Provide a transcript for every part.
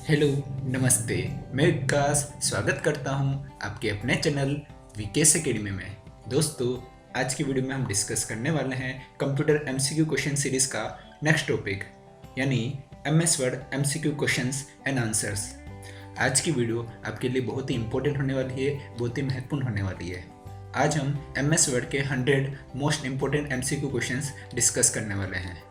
Hello, नमस्ते। मैं विकास स्वागत करता हूं आपके अपने चैनल विकेस एकेडमी में। दोस्तों, आज की वीडियो में हम डिस्कस करने वाले हैं कंप्यूटर एमसीक्यू क्वेश्चन सीरीज का नेक्स्ट टॉपिक, यानी MS Word MCQ questions and answers. आज की वीडियो आपके लिए बहुत ही इंपॉर्टेंट होने वाली है, बहुत ही महत्वपूर्ण होने वाली है। आज हम एमएस वर्ड के 100 most important MCQ questions discuss करने वाले हैं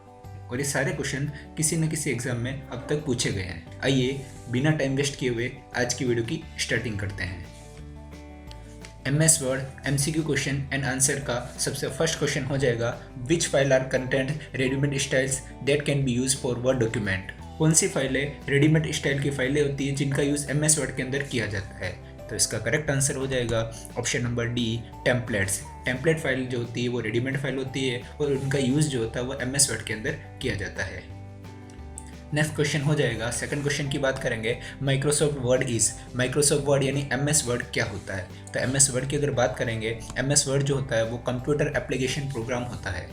और ये सारे क्वेश्चन किसी न किसी एग्जाम में अब तक पूछे गए हैं। आइए बिना टाइम वेस्ट किए हुए आज की वीडियो की स्टार्टिंग करते हैं। MS Word MCQ question and answer का सबसे फर्स्ट क्वेश्चन हो जाएगा, which file are content readymade styles that can be use for Word document. कौन सी फाइलें रेडीमेड स्टाइल की फाइलें होती हैं जिनका यूज़ एमएस वर्ड के अंदर किया जाता है। तो इसका करेक्ट आंसर हो जाएगा option number D, templates. Template file जो होती है वो रेडीमेड फाइल होती है और उनका यूज़ जो होता है वो एमएस वर्ड के अंदर किया जाता है। नेक्स्ट क्वेश्चन हो जाएगा, सेकंड क्वेश्चन की बात करेंगे, Microsoft word is. Microsoft word यानी एमएस वर्ड क्या होता है। तो एमएस वर्ड की अगर बात करेंगे, एमएस वर्ड जो होता है वो कंप्यूटर एप्लीकेशन प्रोग्राम होता है।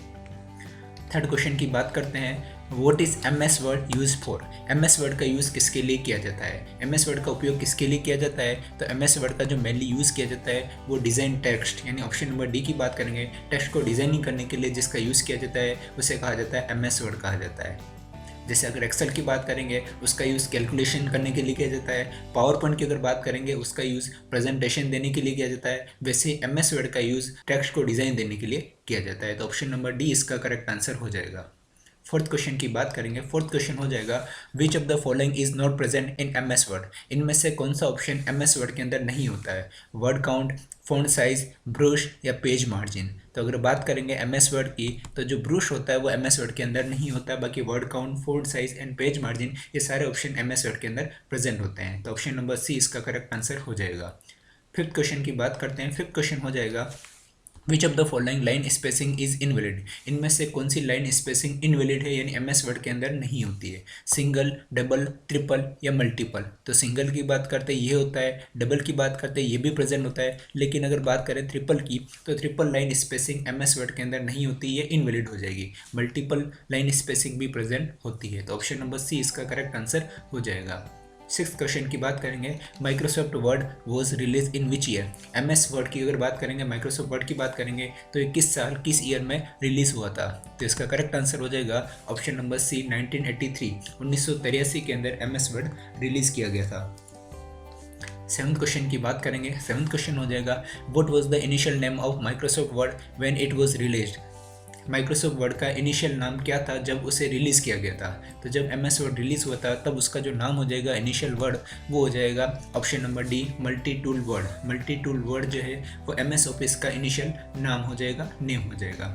थर्ड क्वेश्चन की बात करते हैं, what is MS word use for. MS word का यूज़ किसके लिए किया जाता है। एमएस वर्ड का उपयोग किसके लिए किया जाता है। तो एमएस वर्ड का जो मेनली यूज़ किया जाता है वो डिज़ाइन टेक्स्ट, यानी ऑप्शन नंबर डी की बात करेंगे, टेक्स्ट को डिज़ाइनिंग करने के लिए जिसका यूज़ किया जाता है उसे कहा जाता है एमएस वर्ड कहा जाता है। जैसे अगर एक्सेल की बात करेंगे उसका यूज़ कैलकुलेशन करने के लिए किया जाता है। पावर पॉइंट की अगर बात करेंगे उसका यूज़ प्रेजेंटेशन देने के लिए किया जाता है। वैसे ही एमएस वर्ड का यूज़ टेक्स्ट को डिज़ाइन देने के लिए किया जाता है। तो ऑप्शन नंबर डी इसका करेक्ट आंसर हो जाएगा। फोर्थ क्वेश्चन की बात करेंगे, फोर्थ क्वेश्चन हो जाएगा, which of the following is not present in MS word. इनमें से कौन सा ऑप्शन एमएस वर्ड के अंदर नहीं होता है। Word count, font size, brush या पेज मार्जिन। तो अगर बात करेंगे एमएस वर्ड की, तो जो ब्रूश होता है वो एमएस वर्ड के अंदर नहीं होता है। बाकी word count, font size and page margin ये सारे ऑप्शन एमएस वर्ड के अंदर प्रेजेंट होते हैं। तो ऑप्शन नंबर सी इसका करेक्ट आंसर हो जाएगा। फिफ्थ क्वेश्चन की बात करते हैं। फिफ्थ क्वेश्चन हो जाएगा, which of the following line spacing is invalid. इनमें से कौन सी लाइन स्पेसिंग इनवैलिड है, यानी एमएस वर्ड के अंदर नहीं होती है। सिंगल, डबल, ट्रिपल या मल्टीपल। तो सिंगल की बात करते हैं ये होता है, डबल की बात करते हैं ये भी प्रेजेंट होता है, लेकिन अगर बात करें ट्रिपल की तो triple line spacing MS Word के अंदर नहीं होती, ये इनवैलिड हो जाएगी। मल्टीपल लाइन स्पेसिंग भी प्रेजेंट होती है। तो ऑप्शन नंबर सी इसका करेक्ट आंसर हो जाएगा। सिक्स्थ क्वेश्चन की बात करेंगे, Microsoft word was release in which year. MS word की अगर बात करेंगे, माइक्रोसॉफ्ट वर्ड की बात करेंगे तो ये किस साल, किस ईयर में रिलीज हुआ था। तो इसका करेक्ट आंसर हो जाएगा ऑप्शन नंबर सी, 1983। 1983 के अंदर एमएस वर्ड रिलीज किया गया था। सेवंथ क्वेश्चन की बात करेंगे। सेवंथ क्वेश्चन हो जाएगा, what was the initial name of Microsoft word when it was released. Microsoft word का इनिशियल नाम क्या था जब उसे रिलीज़ किया गया था। तो जब एमएस वर्ड रिलीज़ हुआ था तब उसका जो नाम हो जाएगा इनिशियल वर्ड, वो हो जाएगा option number D, multi tool word. Multi tool word जो है वो एमएस ऑफिस का इनिशियल नाम हो जाएगा, नेम हो जाएगा।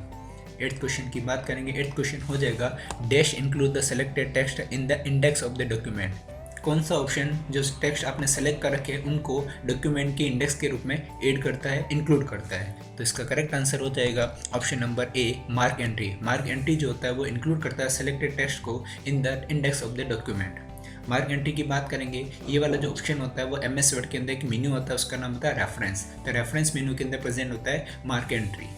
एट्थ क्वेश्चन की बात करेंगे। एट्थ क्वेश्चन हो जाएगा, dash include the selected text in the index of the document. कौन सा ऑप्शन जो टेक्स्ट आपने सेलेक्ट कर रखे उनको डॉक्यूमेंट के इंडेक्स के रूप में ऐड करता है, इंक्लूड करता है। तो इसका करेक्ट आंसर हो जाएगा ऑप्शन नंबर ए, मार्क एंट्री। मार्क एंट्री जो होता है वो इंक्लूड करता है सेलेक्टेड टेक्स्ट को in the index of the document. Mark entry की बात करेंगे, ये वाला जो ऑप्शन होता है वो एमएस वर्ड के अंदर एक मेन्यू होता है, उसका नाम होता है रेफरेंस। तो रेफरेंस मेन्यू के अंदर प्रेजेंट होता है मार्क एंट्री।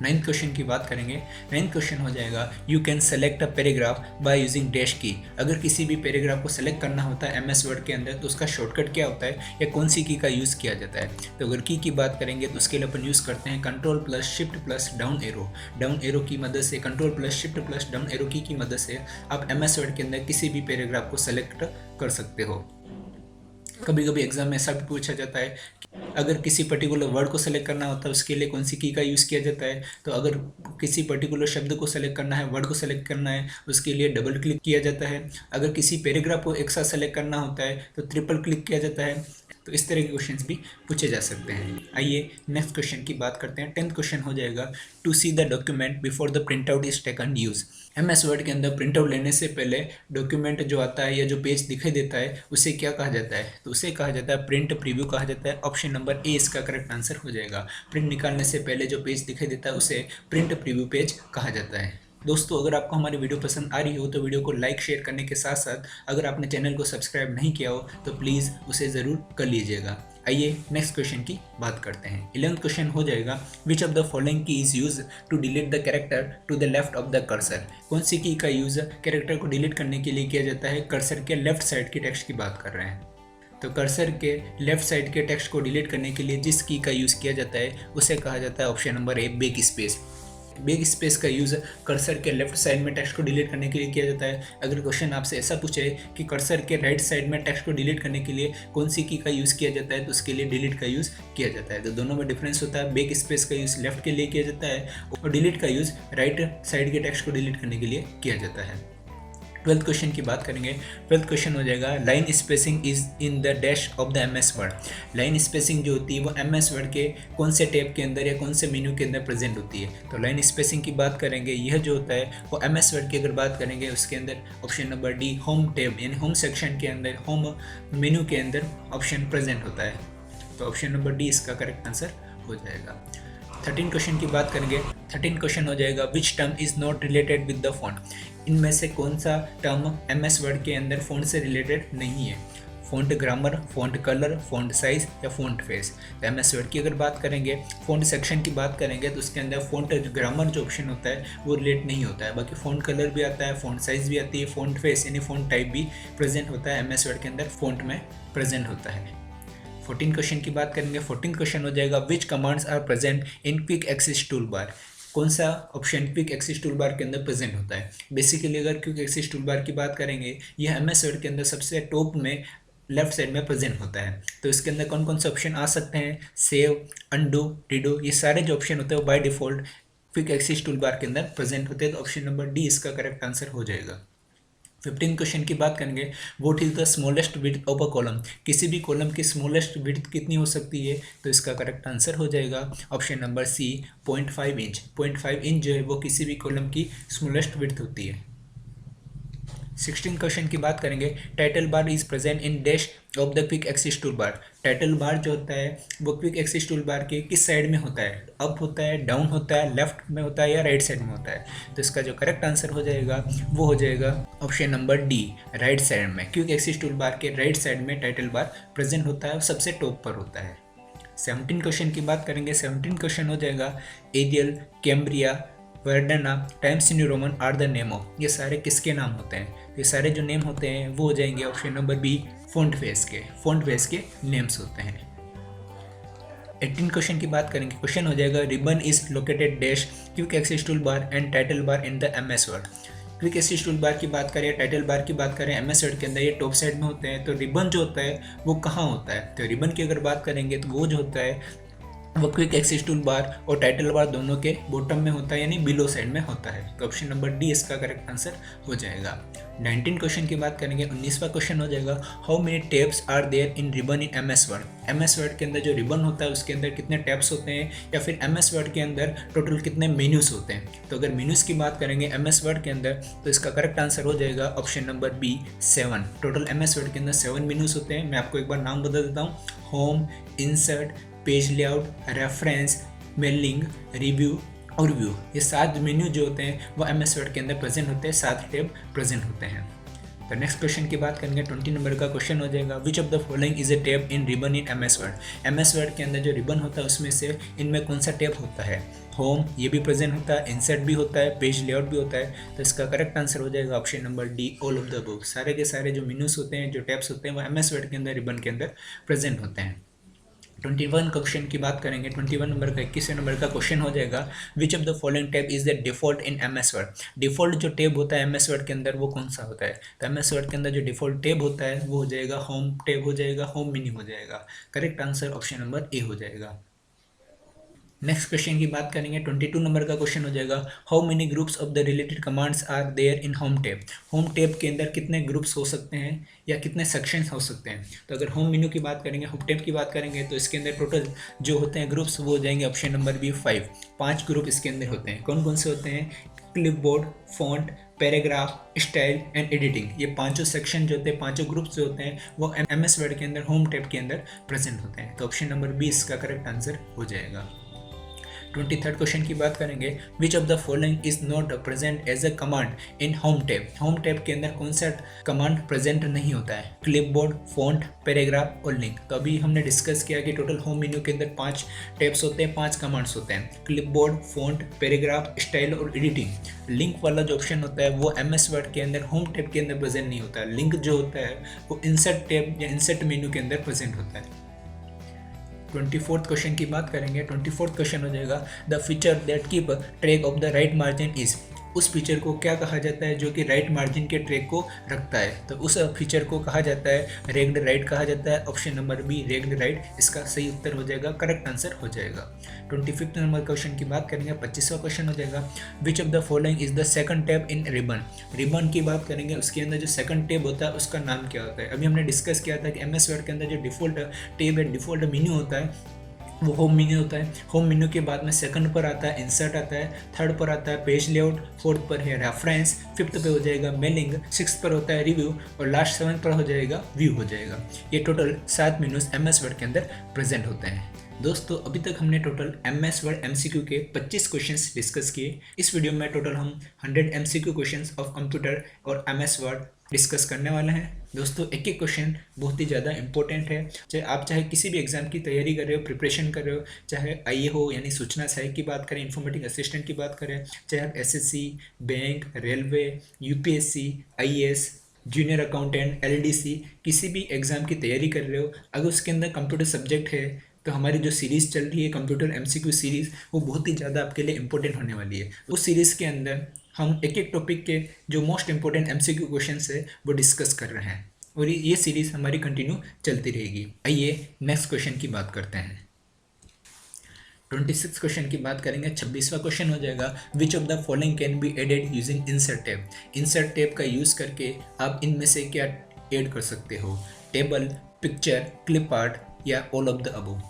नाइन्थ क्वेश्चन की बात करेंगे। नाइन्थ क्वेश्चन हो जाएगा, you can select a paragraph by using dash key. अगर किसी भी पैराग्राफ को सेलेक्ट करना होता है एमएस वर्ड के अंदर तो उसका शॉर्टकट क्या होता है या कौन सी की का यूज़ किया जाता है। तो अगर की बात करेंगे तो उसके लिए अपन यूज़ करते हैं control plus shift plus down arrow. Down arrow की मदद से, control plus shift plus down arrow की मदद से आप एमएस वर्ड के अंदर किसी भी पैराग्राफ को सेलेक्ट कर सकते हो। कभी कभी एग्जाम में ऐसा भी पूछा जाता है कि अगर किसी पर्टिकुलर वर्ड को सेलेक्ट करना होता है उसके लिए कौन सी की का यूज़ किया जाता है। तो अगर किसी पर्टिकुलर शब्द को सेलेक्ट करना है, वर्ड को सेलेक्ट करना है, उसके लिए डबल क्लिक किया जाता है। अगर किसी पैराग्राफ को एक साथ सेलेक्ट करना होता है तो ट्रिपल क्लिक किया जाता है। तो इस तरह के क्वेश्चंस भी पूछे जा सकते हैं। आइए नेक्स्ट क्वेश्चन की बात करते हैं। 10th क्वेश्चन हो जाएगा, to see the document before the print out is taken use. MS Word के अंदर प्रिंट आउट लेने से पहले डॉक्यूमेंट जो आता है या जो पेज दिखाई देता है उसे क्या कहा जाता है। तो उसे कहा जाता है प्रिंट प्रीव्यू कहा जाता है। ऑप्शन नंबर ए इसका करेक्ट आंसर हो जाएगा। प्रिंट निकालने से पहले जो पेज दिखाई देता है उसे प्रिंट प्रीव्यू पेज कहा जाता है। दोस्तों, अगर आपको हमारी वीडियो पसंद आ रही हो तो वीडियो को लाइक शेयर करने के साथ साथ अगर आपने चैनल को सब्सक्राइब नहीं किया हो तो प्लीज़ उसे ज़रूर कर लीजिएगा। आइए नेक्स्ट क्वेश्चन की बात करते हैं। 11th क्वेश्चन हो जाएगा, which of the following key is use to delete the character to the left of the cursor. कौन सी की का यूज कैरेक्टर को डिलीट करने के लिए किया जाता है? कर्सर के लेफ्ट साइड की टेक्स्ट की बात कर रहे हैं। तो कर्सर के लेफ्ट साइड के टेक्स्ट को डिलीट करने के लिए जिस की का यूज़ किया जाता है उसे कहा जाता है ऑप्शन नंबर ए बैक स्पेस। बैक स्पेस का यूज़ कर्सर के लेफ्ट साइड में टेक्स्ट को डिलीट करने के लिए किया जाता है। अगर क्वेश्चन आपसे ऐसा पूछे कि कर्सर के राइट साइड में टेक्स्ट को डिलीट करने के लिए कौन सी की का यूज़ किया जाता है, तो उसके लिए डिलीट का यूज़ किया जाता है। तो दोनों में डिफरेंस होता है, बैक स्पेस का यूज़ लेफ्ट के लिए किया जाता है और डिलीट का यूज़ राइट साइड के टेक्स्ट को डिलीट करने के लिए किया जाता है। 12th क्वेश्चन की बात करेंगे। 12th क्वेश्चन हो जाएगा, line spacing is in the dash of the MS word. Line spacing जो होती है वो एमएस वर्ड के कौन से टैब के अंदर या कौन से मेन्यू के अंदर प्रेजेंट होती है? तो लाइन स्पेसिंग की बात करेंगे, यह जो होता है वो एमएस वर्ड की अगर बात करेंगे उसके अंदर option number D home tab यानी होम सेक्शन के अंदर, होम मेन्यू के अंदर ऑप्शन प्रेजेंट होता है। तो ऑप्शन नंबर डी इसका करेक्ट आंसर हो जाएगा। 13 क्वेश्चन की बात करेंगे। 13 क्वेश्चन हो जाएगा, which term is not related with the font. इनमें से कौन सा टर्म एमएस वर्ड के अंदर फॉन्ट से रिलेटेड नहीं है? Font grammar, font colour, font size या फॉन्ट फेस। तो एमएस वर्ड की अगर बात करेंगे, फॉन्ट सेक्शन की बात करेंगे तो उसके अंदर फॉन्ट ग्रामर जो ऑप्शन होता है वो रिलेट नहीं होता है। बाकी फॉन्ट कलर भी आता है, फॉन्ट साइज भी आती है, फॉन्ट फेस यानी फॉन्ट टाइप भी प्रेजेंट होता है एमएस वर्ड के अंदर, फॉन्ट में प्रेजेंट होता है। 14 क्वेश्चन की बात करेंगे। 14 क्वेश्चन हो जाएगा, which commands are present in quick access tool bar. कौन सा option quick access tool bar के अंदर प्रेजेंट होता है? बेसिकली अगर क्विक एक्सेस टूल बार की बात करेंगे, यह एमएस वर्ड के अंदर सबसे टॉप में लेफ्ट साइड में प्रेजेंट होता है। तो इसके अंदर कौन कौन से ऑप्शन आ सकते हैं? सेव, अंडू, रीडो, ये सारे जो ऑप्शन होते हैं वो by default quick access tool bar के अंदर प्रेजेंट होते हैं। तो ऑप्शन नंबर डी इसका करेक्ट आंसर हो जाएगा। 15 क्वेश्चन की बात करेंगे, what is the smallest width of a column. किसी भी कॉलम की स्मॉलेस्ट विड्थ कितनी हो सकती है? तो इसका करेक्ट आंसर हो जाएगा option number C 0.5 inch. 0.5 inch जो है वो किसी भी कॉलम की स्मॉलेस्ट विड्थ होती है। 16 क्वेश्चन की बात करेंगे, title bar is present in dash of the quick access tool bar. Title bar जो होता है वो क्विक एक्सेस टूल बार के किस साइड में होता है? अप होता है, डाउन होता है, लेफ्ट में होता है या राइट साइड में होता है? तो इसका जो करेक्ट आंसर हो जाएगा वो हो जाएगा option number D right side में। क्विक एक्सेस टूल बार के राइट साइड में टाइटल बार प्रेजेंट होता है और सबसे टॉप पर होता है। 17 क्वेश्चन की बात करेंगे। 17 क्वेश्चन हो जाएगा, Arial, Cambria, Verdana, Times New Roman are the name of. ये सारे किसके नाम होते हैं? ये सारे जो नेम होते हैं वो हो जाएंगे option number B font face के। फॉन्ट फेस के नेम्स होते हैं। 18 क्वेश्चन की बात करेंगे। क्वेश्चन हो जाएगा, ribbon is located dash quick access tool bar and title bar in the MS Word. Quick access tool bar की बात करें, टाइटल बार की बात करें, एमएस वर्ड के अंदर ये टॉप साइड में होते हैं। तो रिबन जो होता है वो कहाँ होता है? तो रिबन की अगर बात करेंगे तो वो जो होता है वो क्विक एक्सेस टूल बार और टाइटल बार दोनों के बॉटम में होता है यानी बिलो साइड में होता है। तो ऑप्शन नंबर डी इसका करेक्ट आंसर हो जाएगा। 19 क्वेश्चन की बात करेंगे। 19वां क्वेश्चन हो जाएगा, how many tabs are there in ribbon in MS Word. MS Word के अंदर जो रिबन होता है उसके अंदर कितने टैब्स होते हैं, या फिर एमएस वर्ड के अंदर टोटल कितने मेन्यूज होते हैं? तो अगर मेन्यूज की बात करेंगे एमएस वर्ड के अंदर तो इसका करेक्ट आंसर हो जाएगा option number B 7। Total MS Word के अंदर 7 मेन्यूज होते हैं। मैं आपको एक बार नाम बता देता हूँ, home, insert, page layout, reference, mailing, review और व्यू। ये 7 मेन्यू जो होते हैं वो एमएस वर्ड के अंदर प्रेजेंट होते हैं, 7 टैब प्रेजेंट होते हैं। तो नेक्स्ट क्वेश्चन की बात करेंगे। 20 नंबर का क्वेश्चन हो जाएगा, which of the following is a tab in ribbon in MS Word. MS Word के अंदर जो रिबन होता है उसमें से इनमें कौन सा टैब होता है? होम ये भी प्रेजेंट होता है, इंसर्ट भी होता है, पेज लेआउट भी होता है। तो इसका करेक्ट आंसर हो जाएगा option number D all of the above. सारे के सारे जो मेन्यूज होते हैं, जो टैब्स होते हैं वो एमएस वर्ड के अंदर रिबन के अंदर प्रेजेंट होते हैं। 21 क्वेश्चन की बात करेंगे। 21 नंबर का 21वें नंबर का क्वेश्चन हो जाएगा, which of the following tab is the default in MS word. Default जो टैब होता है एमएस वर्ड के अंदर वो कौन सा होता है? तो एमएस वर्ड के अंदर जो डिफॉल्ट टैब होता है वो हो जाएगा होम टैब हो जाएगा, होम मेन्यू हो जाएगा। करेक्ट आंसर ऑप्शन नंबर ए हो जाएगा। नेक्स्ट क्वेश्चन की बात करेंगे। 22 नंबर का क्वेश्चन हो जाएगा, how many groups of the related commands are there in home tab. Home tab के अंदर कितने ग्रुप्स हो सकते हैं या कितने सेक्शंस हो सकते हैं? तो अगर होम मेन्यू की बात करेंगे, होम टैब की बात करेंगे तो इसके अंदर टोटल जो होते हैं ग्रुप्स वो हो जाएंगे ऑप्शन नंबर बी 5। 5 ग्रुप इसके अंदर होते हैं। कौन कौन से होते हैं? Clipboard, font, paragraph, style and editing. ये पांचों सेक्शन जो होते हैं, पांचों ग्रुप्स जो होते हैं वो एमएस वर्ड के अंदर होम टैब के अंदर प्रेजेंट होते हैं। तो ऑप्शन नंबर बी इसका करेक्ट आंसर हो जाएगा। 23rd क्वेश्चन की बात करेंगे, which of the following is not present as a command in home tab. Home tab के अंदर कौन सा कमांड प्रेजेंट नहीं होता है? क्लिपबोर्ड, फॉन्ट, पैराग्राफ और लिंक। तो अभी हमने डिस्कस किया कि टोटल होम मेन्यू के अंदर 5 टैब्स होते हैं, 5 कमांड्स होते हैं, क्लिपबोर्ड, फॉन्ट, पैराग्राफ, स्टाइल और एडिटिंग। लिंक वाला जो ऑप्शन होता है वो MS वर्ड के अंदर होम टैब के अंदर प्रेजेंट नहीं होता है। लिंक जो होता है वो इंसर्ट टैब या इंसर्ट मेन्यू के अंदर प्रेजेंट होता है। 24th क्वेश्चन की बात करेंगे। 24th क्वेश्चन हो जाएगा, the feature that keep track of the right margin is. उस फीचर को क्या कहा जाता है जो कि राइट मार्जिन के ट्रैक को रखता है? तो उस फीचर को कहा जाता है रेग्ड राइट कहा जाता है। Option number B ragged right इसका सही उत्तर हो जाएगा, करेक्ट आंसर हो जाएगा। 25th नंबर क्वेश्चन की बात करेंगे। 25वां क्वेश्चन हो जाएगा, which of the following is the second tab in ribbon. Ribbon की बात करेंगे, उसके अंदर जो सेकंड टैब होता है उसका नाम क्या होता है? अभी हमने डिस्कस किया था कि MS वर्ड के अंदर जो डिफॉल्ट टैब है, डिफॉल्ट मेन्यू होता है वो होम मेन्यू होता है। होम मेन्यू के बाद में सेकंड पर आता है इंसर्ट आता है, थर्ड पर आता है पेज लेआउट, फोर्थ पर है रेफरेंस, फिफ्थ पे हो जाएगा मेलिंग, सिक्स पर होता है रिव्यू और लास्ट 7 पर हो जाएगा व्यू हो जाएगा। ये टोटल 7 मेन्यूज MS वर्ड के अंदर प्रेजेंट होते हैं। दोस्तों अभी तक हमने टोटल MS वर्ड MCQ के 25 क्वेश्चंस डिस्कस किए। इस वीडियो में टोटल हम 100 MCQ क्वेश्चंस ऑफ कंप्यूटर और MS वर्ड डिस्कस करने वाले हैं। दोस्तों एक एक क्वेश्चन बहुत ही ज़्यादा इंपॉर्टेंट है। चाहे किसी भी एग्जाम की तैयारी कर रहे हो, प्रिपरेशन कर रहे हो, चाहे IE हो यानी सूचना सहायक की बात करें, इन्फॉर्मेटिक असिस्टेंट की बात करें, चाहे आप SSC, bank, railway, UPSC, IAS, junior accountant, LDC किसी भी एग्ज़ाम की तैयारी कर रहे हो, अगर उसके अंदर कंप्यूटर सब्जेक्ट है तो हमारी जो सीरीज़ चल रही है कंप्यूटर MCQ सीरीज़ वो बहुत ही ज़्यादा आपके लिए इंपॉर्टेंट होने वाली है। उस सीरीज़ के अंदर हम एक एक टॉपिक के जो मोस्ट इंपॉर्टेंट MCQ क्वेश्चंस है वो डिस्कस कर रहे हैं और ये सीरीज़ हमारी कंटिन्यू चलती रहेगी। आइए नेक्स्ट क्वेश्चन की बात करते हैं। 26 क्वेश्चन की बात करेंगे। 26वां क्वेश्चन हो जाएगा, which of the following can be added using insert tab. Insert tab का यूज़ करके आप इनमें से क्या ऐड कर सकते हो? टेबल, पिक्चर, क्लिप आर्ट या ऑल ऑफ द अबव।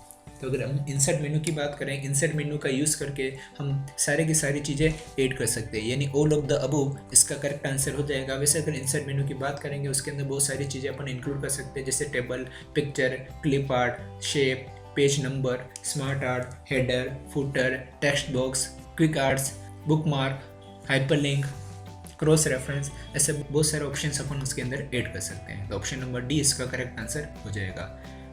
तो अगर हम इंसर्ट मेन्यू की बात करें, इंसर्ट मेन्यू का यूज़ करके हम सारे की सारी चीज़ें ऐड कर सकते हैं, यानी ऑल ऑफ द अबव इसका करेक्ट आंसर हो जाएगा। वैसे अगर इंसर्ट मेन्यू की बात करेंगे उसके अंदर बहुत सारी चीज़ें अपन इंक्लूड कर सकते हैं, जैसे table, picture, clip art, shape, page number, smart art, header, footer, text box, quick arts, bookmark, hyperlink, cross reference, ऐसे बहुत सारे ऑप्शंस अपन उसके अंदर ऐड कर सकते हैं। तो ऑप्शन नंबर डी इसका करेक्ट आंसर हो जाएगा।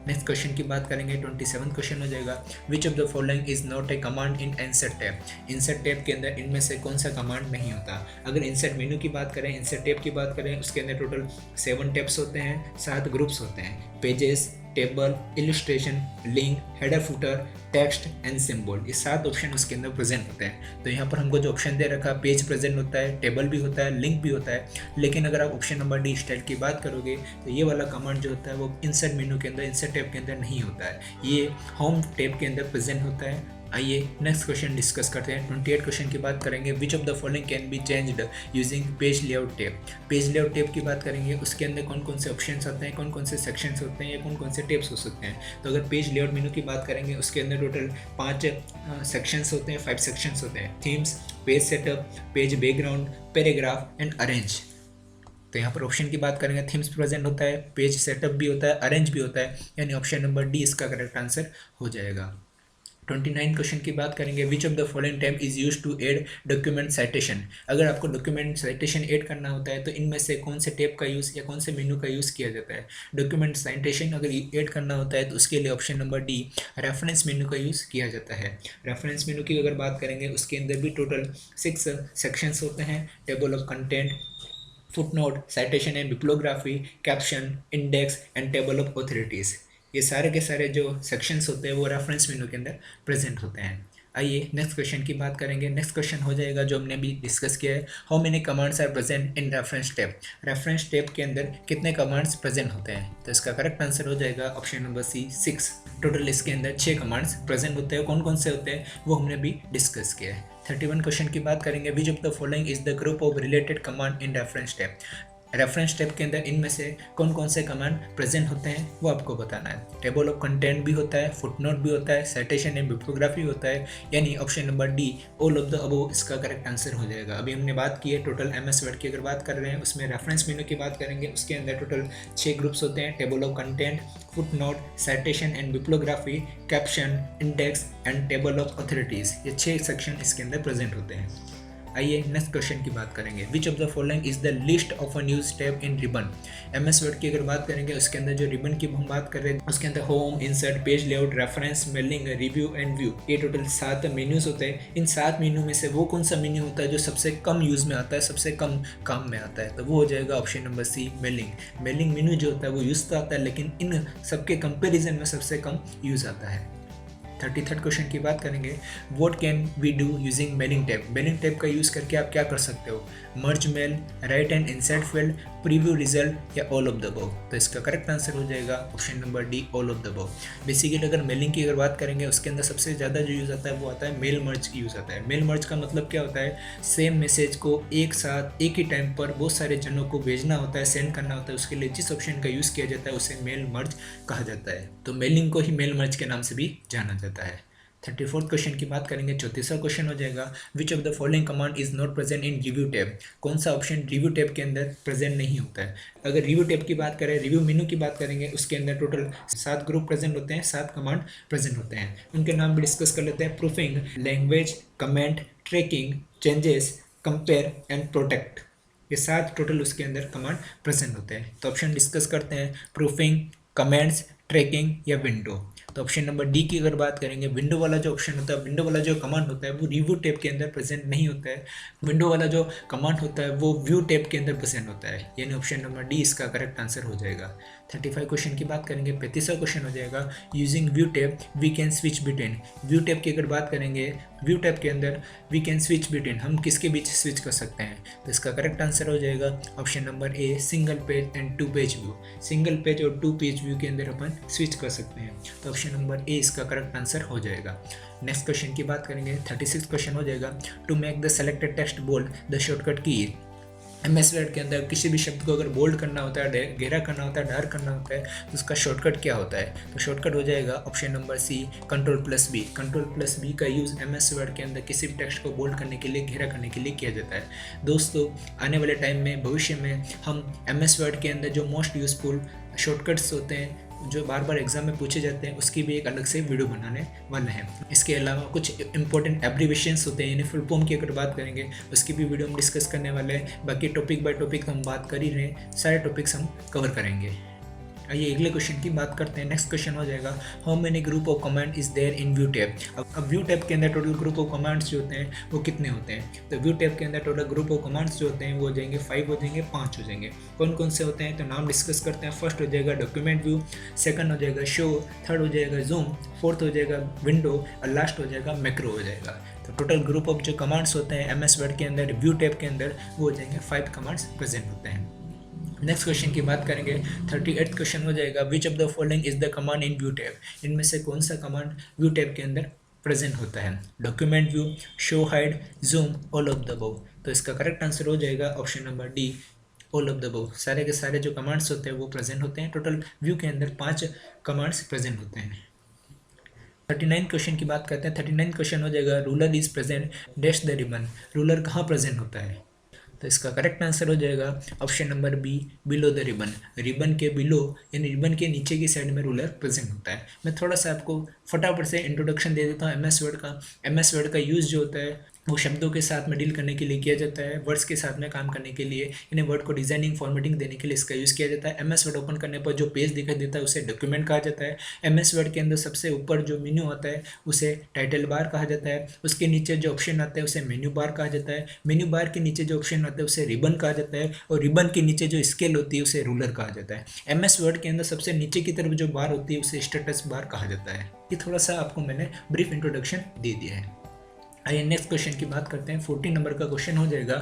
नेक्स्ट क्वेश्चन की बात करेंगे। 27th क्वेश्चन हो जाएगा, which of the following is not a command in insert tab. Insert tab के अंदर इनमें से कौन सा कमांड नहीं होता? अगर इंसर्ट मेन्यू की बात करें, इंसर्ट टैब की बात करें, उसके अंदर टोटल 7 टैब्स होते हैं, 7 ग्रुप्स होते हैं, pages, table, illustration, link, header, footer, text and symbol. ये 7 ऑप्शन उसके अंदर प्रेजेंट होते हैं। तो यहाँ पर हमको जो ऑप्शन दे रखा, पेज प्रेजेंट होता है, टेबल भी होता है, लिंक भी होता है, लेकिन अगर आप ऑप्शन नंबर डी स्टाइल की बात करोगे तो ये वाला कमांड जो होता है वो इंसर्ट मेन्यू के अंदर, इंसर्ट टैब के अंदर नहीं होता है, ये होम टैब के अंदर प्रेजेंट होता है। आइए नेक्स्ट क्वेश्चन डिस्कस करते हैं। 28 क्वेश्चन की बात करेंगे, which of the following can be changed using page layout tab. Page layout tab की बात करेंगे, उसके अंदर कौन कौन से ऑप्शंस होते हैं, कौन कौन से सेक्शंस होते हैं या कौन कौन से टैब्स हो सकते हैं। तो अगर पेज लेआउट मेनू की बात करेंगे उसके अंदर टोटल 5 सेक्शंस होते हैं, 5 सेक्शंस होते हैं, themes, page setup, page background, paragraph and arrange. तो यहाँ पर ऑप्शन की बात करेंगे, थीम्स प्रेजेंट होता है, पेज सेटअप भी होता है, अरेंज भी होता है, यानी ऑप्शन नंबर डी इसका करेक्ट आंसर हो जाएगा। 29 क्वेश्चन की बात करेंगे, which of the following tab is use to add document citation. अगर आपको डॉक्यूमेंट साइटेशन ऐड करना होता है तो इनमें से कौन से टैब का यूज़ या कौन से मेनू का यूज़ किया जाता है? डॉक्यूमेंट साइटेशन अगर ऐड करना होता है तो उसके लिए ऑप्शन नंबर डी रेफरेंस मेनू का यूज़ किया जाता है। रेफरेंस मेनू की अगर बात करेंगे उसके अंदर भी टोटल 6 सेक्शंस होते हैं, table of content, footnote, citation and bibliography, caption, index and table of authorities. ये सारे के सारे जो सेक्शंस होते हैं वो रेफरेंस मेनू के अंदर प्रेजेंट होते हैं। आइए नेक्स्ट क्वेश्चन की बात करेंगे। नेक्स्ट क्वेश्चन हो जाएगा जो हमने अभी डिस्कस किया है, how many commands are present in reference tab. Reference tab के अंदर कितने कमांड्स प्रेजेंट होते हैं? तो इसका करेक्ट आंसर हो जाएगा ऑप्शन नंबर सी 6। टोटल इसके अंदर 6 कमांड्स प्रेजेंट होते हैं। कौन कौन से होते हैं वो हमने अभी डिस्कस किया है। 31 क्वेश्चन की बात करेंगे, which of the following is the group of related command in reference tab. Reference tab के अंदर इनमें से कौन कौन से कमांड प्रेजेंट होते हैं वो आपको बताना है। टेबल ऑफ कंटेंट भी होता है, फुटनोट भी होता है, साइटेशन एंड बिब्लियोग्राफी होता है, यानी option number D all of the above इसका करेक्ट आंसर हो जाएगा। अभी हमने बात की है टोटल एमएस वर्ड की, अगर बात कर रहे हैं उसमें रेफरेंस मेनू की बात करेंगे, उसके अंदर टोटल 6 ग्रुप्स होते हैं, table of content, footnote, citation and bibliography, caption, index and table of authorities. ये 6 सेक्शन इसके अंदर प्रेजेंट होते हैं। आइए नेक्स्ट क्वेश्चन की बात करेंगे। Which of the following is the list of an use tab in ribbon. MS word की अगर बात करेंगे उसके अंदर जो रिबन की हम बात कर रहे हैं उसके अंदर home, insert, page layout, reference, mailing, review and view, ये टोटल 7 मेन्यूज होते हैं। इन 7 मेन्यू में से वो कौन सा मेन्यू होता है जो सबसे कम यूज में आता है, सबसे कम काम में आता है, तो वो हो जाएगा option number C mailing. Mailing menu जो होता है वो यूज तो आता है लेकिन इन सबके कंपेरिजन में सबसे कम यूज आता है। 33rd क्वेश्चन की बात करेंगे। What can we do using mailing tab. Mailing tab का यूज़ करके आप क्या कर सकते हो? Merge mail, write and insert field, preview result या ऑल ऑफ द अबव। तो इसका करेक्ट आंसर हो जाएगा option number D all of the above. Basically अगर मेलिंग की अगर बात करेंगे उसके अंदर सबसे ज़्यादा जो यूज़ आता है वो आता है मेल मर्ज की यूज़ आता है। मेल मर्ज का मतलब क्या होता है? सेम मैसेज को एक साथ एक ही टाइम पर बहुत सारे जनों को भेजना होता है, सेंड करना होता है, उसके लिए जिस ऑप्शन का यूज़ किया जाता है उसे मेल मर्ज कहा जाता है। तो मेलिंग को ही मेल मर्ज के नाम से भी जाना जाता है। 34th क्वेश्चन की बात करेंगे। 34वां क्वेश्चन हो जाएगा which of the following command is not present in review tab. कौन सा ऑप्शन रिव्यू टैब के अंदर प्रेजेंट नहीं होता है? अगर रिव्यू टैब की बात करें, रिव्यू मेनू की बात करेंगे, उसके अंदर टोटल 7 ग्रुप प्रेजेंट होते हैं, 7 कमांड प्रेजेंट होते हैं। उनके नाम भी डिस्कस कर लेते हैं। Proofing, language, comment, tracking, changes, compare and protect, ये 7 टोटल उसके अंदर कमांड प्रेजेंट होते हैं। तो ऑप्शन डिस्कस करते हैं। प्रूफिंग, कमेंट्स, ट्रैकिंग या विंडो। तो ऑप्शन नंबर डी की अगर बात करेंगे, विंडो वाला जो ऑप्शन होता है, विंडो वाला जो कमांड होता है वो रिव्यू टैब के अंदर प्रेजेंट नहीं होता है। विंडो वाला जो कमांड होता है वो व्यू टैब के अंदर प्रेजेंट होता है, यानी ऑप्शन नंबर डी इसका करेक्ट आंसर हो जाएगा। 35 क्वेश्चन की बात करेंगे। 35वां क्वेश्चन हो जाएगा using view tab we can switch between. View tab की अगर बात करेंगे, व्यू टैब के अंदर वी कैन स्विच बिटवीन, हम किसके बीच स्विच कर सकते हैं? तो इसका करेक्ट आंसर हो जाएगा option number a single page and 2 page view. Single page और 2 पेज व्यू के अंदर अपन स्विच कर सकते हैं। तो ऑप्शन नंबर ए इसका करेक्ट आंसर हो जाएगा। नेक्स्ट क्वेश्चन की बात करेंगे। 36 क्वेश्चन हो जाएगा। To make the selected text bold the shortcut key. MS Word के अंदर किसी भी शब्द को अगर बोल्ड करना होता है, गहरा करना होता है, डार्क करना होता है, तो उसका शॉर्टकट क्या होता है? तो शॉर्टकट हो जाएगा ऑप्शन नंबर सी Ctrl+B। Ctrl+B का यूज़ एमएस वर्ड के अंदर किसी भी टेक्स्ट को बोल्ड करने के लिए, गहरा करने के लिए किया जाता है। दोस्तों आने वाले टाइम में, भविष्य में हम एमएस वर्ड के अंदर जो मोस्ट यूजफुल शॉर्टकट्स होते हैं जो बार बार एग्जाम में पूछे जाते हैं उसकी भी एक अलग से वीडियो बनाने वाले हैं। इसके अलावा कुछ इंपॉर्टेंट एब्रीविएशंस होते हैं, यानी फुल फॉर्म की अगर बात करेंगे उसकी भी वीडियो हम डिस्कस करने वाले हैं। बाकी टॉपिक बाय टॉपिक हम बात कर ही रहे हैं, सारे टॉपिक्स हम कवर करेंगे। आइए अगले क्वेश्चन की बात करते हैं। नेक्स्ट क्वेश्चन हो जाएगा how many group of command is there in view tab. अब व्यू टैब के अंदर टोटल ग्रुप ऑफ कमांड्स जो होते हैं वो कितने होते हैं? तो व्यू टैब के अंदर टोटल ग्रुप ऑफ कमांड्स जो होते हैं वो हो जाएंगे 5 हो जाएंगे, 5 हो जाएंगे। कौन कौन से होते हैं? तो नाम डिस्कस करते हैं। फर्स्ट हो जाएगा डॉक्यूमेंट व्यू, सेकंड हो जाएगा शो, थर्ड हो जाएगा जूम, फोर्थ हो जाएगा विंडो और लास्ट हो जाएगा मैक्रो हो जाएगा। तो टोटल ग्रुप ऑफ जो कमांड्स होते हैं एमएस वर्ड के अंदर व्यू टैब के अंदर वो हो जाएंगे 5 कमांड्स प्रेजेंट होते हैं। नेक्स्ट क्वेश्चन की बात करेंगे। 38th क्वेश्चन हो जाएगा which of the following is the command in view tab. इनमें से कौन सा कमांड व्यू टैब के अंदर प्रेजेंट होता है? Document view, show hide, zoom, all of the above. तो इसका करेक्ट आंसर हो जाएगा option number D all of the above. सारे के सारे जो कमांड्स होते हैं वो प्रेजेंट होते हैं। टोटल व्यू के अंदर 5 कमांड्स प्रेजेंट होते हैं। 39 क्वेश्चन की बात करते हैं। 39 क्वेश्चन हो जाएगा ruler is present dash the ribbon. Ruler कहाँ प्रेजेंट होता है? तो इसका करेक्ट आंसर हो जाएगा option number be below the ribbon. Ribbon के बिलो यानी रिबन के नीचे की साइड में रूलर प्रेजेंट होता है। मैं थोड़ा सा आपको फटाफट से इंट्रोडक्शन दे देता हूँ एमएस वर्ड का। एमएस वर्ड का यूज़ जो होता है वो शब्दों के साथ में डील करने के लिए किया जाता है, वर्ड्स के साथ में काम करने के लिए, इन्हें वर्ड को डिजाइनिंग फॉर्मेटिंग देने के लिए इसका यूज़ किया जाता है। एमएस वर्ड ओपन करने पर जो पेज दिखाई देता है उसे डॉक्यूमेंट कहा जाता है। एमएस वर्ड के अंदर सबसे ऊपर जो मेन्यू होता है उसे टाइटल बार कहा जाता है। उसके नीचे जो ऑप्शन आता है उसे मेन्यू बार कहा जाता है। मेन्यू बार के नीचे जो ऑप्शन आता है उसे रिबन कहा जाता है और रिबन के नीचे जो स्केल होती है उसे रूलर कहा जाता है। एमएस वर्ड के अंदर सबसे नीचे की तरफ जो बार होती है उसे स्टेटस बार कहा जाता है। ये थोड़ा सा आपको मैंने ब्रीफ इंट्रोडक्शन दे दिया है। आइए नेक्स्ट क्वेश्चन की बात करते हैं। 14 नंबर का क्वेश्चन हो जाएगा,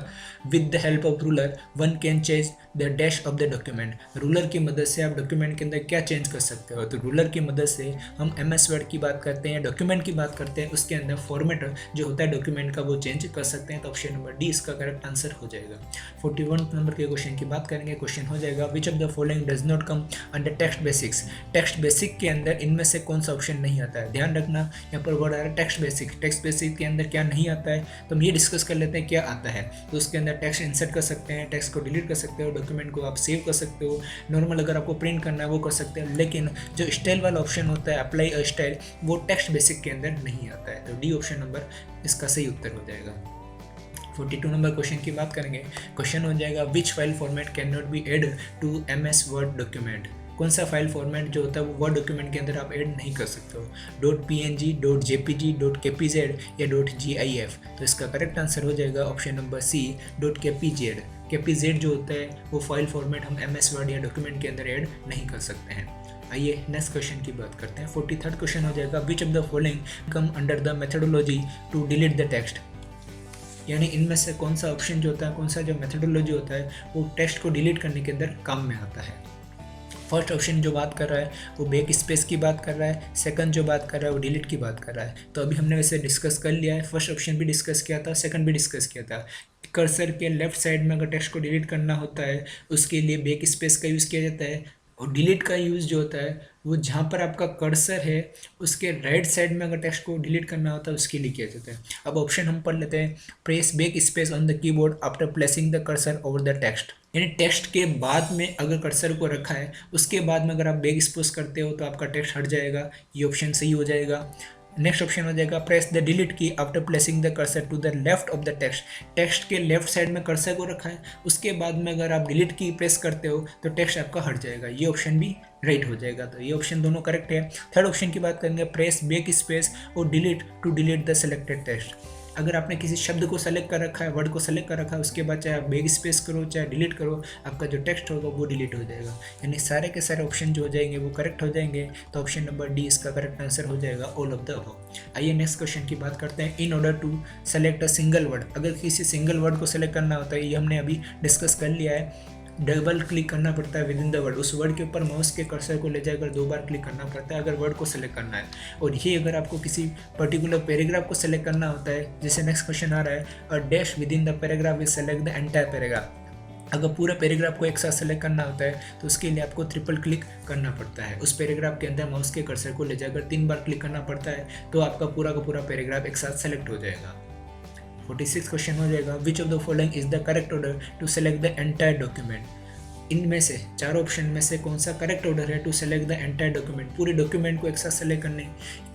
with the help of ruler one can change the dash of the document. Ruler की मदद से आप डॉक्यूमेंट के अंदर क्या चेंज कर सकते हो। तो रूलर की मदद से हम MS वर्ड की बात करते हैं, डॉक्यूमेंट की बात करते हैं, उसके अंदर फॉर्मेट जो होता है डॉक्यूमेंट का वो चेंज कर सकते हैं। तो ऑप्शन नंबर डी इसका करेक्ट आंसर हो जाएगा। 41 नंबर के क्वेश्चन की बात करेंगे। क्वेश्चन हो जाएगा, which of the following does not come under text basics. Text basic के अंदर इनमें से कौन सा ऑप्शन नहीं आता है। ध्यान रखना, यहाँ पर वर्ड आ रहा है टेक्स्ट बेसिक। टेक्स्ट बेसिक के अंदर क्या नहीं आता है, तो हम ये डिस्कस कर लेते हैं क्या आता है। तो उसके अंदर टेक्स्ट इंसर्ट कर सकते हैं, टेक्स्ट को डिलीट कर सकते हो, डॉक्यूमेंट को आप सेव कर सकते हो, नॉर्मल अगर आपको प्रिंट करना है वो कर सकते हैं। लेकिन जो स्टाइल वाला ऑप्शन होता है अप्लाई अ स्टाइल, वो टेक्स्ट बेसिक के अंदर नहीं आता है। तो डी ऑप्शन नंबर इसका सही उत्तर हो जाएगा। 42 नंबर क्वेश्चन की बात करेंगे। क्वेश्चन हो जाएगा, which file format can not be add to MS Word document. कौन सा फाइल फॉर्मेट जो होता है वो वर्ड डॉक्यूमेंट के अंदर आप ऐड नहीं कर सकते हो। .png, .jpg, .kpz या .gif। तो इसका करेक्ट आंसर हो जाएगा option number C, .kpz। kpz जो होता है वो फाइल फॉर्मेट हम MS वर्ड या डॉक्यूमेंट के अंदर ऐड नहीं कर सकते हैं। आइए नेक्स्ट क्वेश्चन की बात करते हैं। 43rd क्वेश्चन हो जाएगा, which of the following come under the methodology to delete the text. यानी इनमें से कौन सा ऑप्शन जो होता है, कौन सा जो मेथोडोलॉजी होता है वो टेक्स्ट को डिलीट करने के अंदर काम में आता है। फर्स्ट ऑप्शन जो बात कर रहा है वो बैक स्पेस की बात कर रहा है, सेकंड जो बात कर रहा है वो डिलीट की बात कर रहा है। तो अभी हमने वैसे डिस्कस कर लिया है, फर्स्ट ऑप्शन भी डिस्कस किया था, सेकंड भी डिस्कस किया था। कर्सर के लेफ्ट साइड में अगर टेक्स्ट को डिलीट करना होता है उसके लिए बैक स्पेस का यूज़ किया जाता है, और डिलीट का यूज़ जो होता है वो जहाँ पर आपका कर्सर है उसके राइट साइड में अगर टेक्स्ट को डिलीट करना होता है उसके लिए किया जाता है। अब ऑप्शन हम पढ़ लेते हैं, press back space on the keyboard after placing the cursor over the text. यानी टेक्स्ट के बाद में अगर कर्सर को रखा है उसके बाद में अगर आप बैक स्पेस करते हो तो आपका टेक्स्ट हट जाएगा, ये ऑप्शन सही हो जाएगा। नेक्स्ट ऑप्शन हो जाएगा, press the delete key after placing the cursor to the left of the text. Text के लेफ्ट साइड में कर्सर को रखा है, उसके बाद में अगर आप डिलीट की प्रेस करते हो तो टेक्स्ट आपका हट जाएगा, ये ऑप्शन भी राइट हो जाएगा। तो ये ऑप्शन दोनों करेक्ट है। थर्ड ऑप्शन की बात करेंगे, प्रेस बैक स्पेस और delete to delete the selected text. अगर आपने किसी शब्द को सेलेक्ट कर रखा है, वर्ड को सेलेक्ट कर रखा है, उसके बाद चाहे आप बैक स्पेस करो चाहे डिलीट करो, आपका जो टेक्स्ट होगा वो डिलीट हो जाएगा। यानी सारे के सारे ऑप्शन जो हो जाएंगे वो करेक्ट हो जाएंगे। तो ऑप्शन नंबर डी इसका करेक्ट आंसर हो जाएगा, ऑल ऑफ द अबव। आइए नेक्स्ट क्वेश्चन की बात करते हैं। In order to select a single word, अगर किसी सिंगल वर्ड को सेलेक्ट करना होता है, ये हमने अभी डिस्कस कर लिया है, डबल क्लिक करना पड़ता है विद इन द वर्ड। उस वर्ड के ऊपर माउस के कर्सर को ले जाकर 2 बार क्लिक करना पड़ता है अगर वर्ड को सेलेक्ट करना है। और ये अगर आपको किसी पर्टिकुलर पैराग्राफ को सेलेक्ट करना होता है, जैसे नेक्स्ट क्वेश्चन आ रहा है, a dash with in the paragraph will select the entire paragraph. अगर पूरा पैराग्राफ को एक साथ सेलेक्ट करना होता है तो उसके लिए आपको ट्रिपल क्लिक करना पड़ता है। उस पैराग्राफ के अंदर माउस के कर्सर को ले जाकर 3 बार क्लिक करना पड़ता है, तो आपका पूरा का पूरा पैराग्राफ एक साथ सेलेक्ट हो जाएगा। 46 क्वेश्चन हो जाएगा, which of the following is the correct order to select the entire document. इनमें से 4 ऑप्शन में से कौन सा करेक्ट ऑर्डर है to select the entire document. पूरे डॉक्यूमेंट को एक साथ सेलेक्ट करने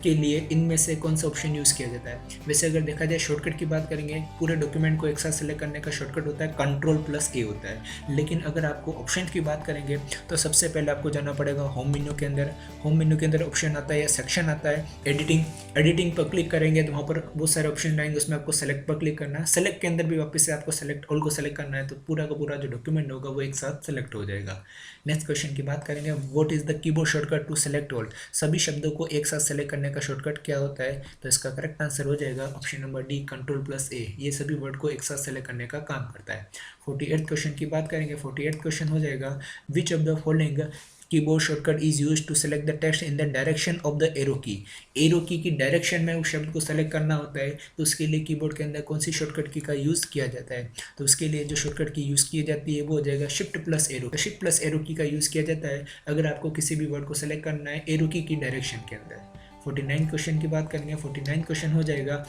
के लिए इनमें से कौन सा ऑप्शन यूज़ किया जाता है। वैसे अगर देखा जाए शॉर्टकट की बात करेंगे, पूरे डॉक्यूमेंट को एक साथ सेलेक्ट करने का शॉर्टकट होता है Ctrl+A होता है। लेकिन अगर आपको ऑप्शन की बात करेंगे तो सबसे पहले आपको जाना पड़ेगा होम मेन्यू के अंदर। होम मेन्यू के अंदर ऑप्शन आता है या सेक्शन आता है एडिटिंग पर क्लिक करेंगे तो वहाँ पर बहुत सारे ऑप्शन आएंगे, उसमें आपको सेलेक्ट पर क्लिक करना है। सेलेक्ट के अंदर भी वापस से आपको सेलेक्ट ऑल को सेलेक्ट करना है, तो पूरा का पूरा जो डॉक्यूमेंट होगा वो एक साथ सेलेक्ट हो जाएगा। नेक्स्ट क्वेश्चन की बात करेंगे, what is the keyboard shortcut to select all. सभी शब्दों को एक साथ सेलेक्ट करने का शॉर्टकट क्या होता है। तो इसका करेक्ट आंसर हो जाएगा ऑप्शन नंबर डी, Ctrl+A। ये सभी वर्ड को एक साथ सेलेक्ट करने का काम करता है। 48th क्वेश्चन की बात करेंगे। 48th क्वेश्चन हो जाएगा, which of the following keyboard shortcut is use to select the text in the direction of the arrow key. Arrow की डायरेक्शन में उस शब्द को सेलेक्ट करना होता है, तो उसके लिए कीबोर्ड के अंदर कौन सी शॉर्टकट की का यूज़ किया जाता है। तो उसके लिए जो शॉर्टकट की यूज़ की जाती है वो हो जाएगा Shift+Arrow। Shift+Arrow की का यूज़ किया जाता है अगर आपको किसी भी वर्ड को सेलेक्ट करना है एरो की डायरेक्शन के अंदर। 49 क्वेश्चन की बात करेंगे। 49 क्वेश्चन हो जाएगा,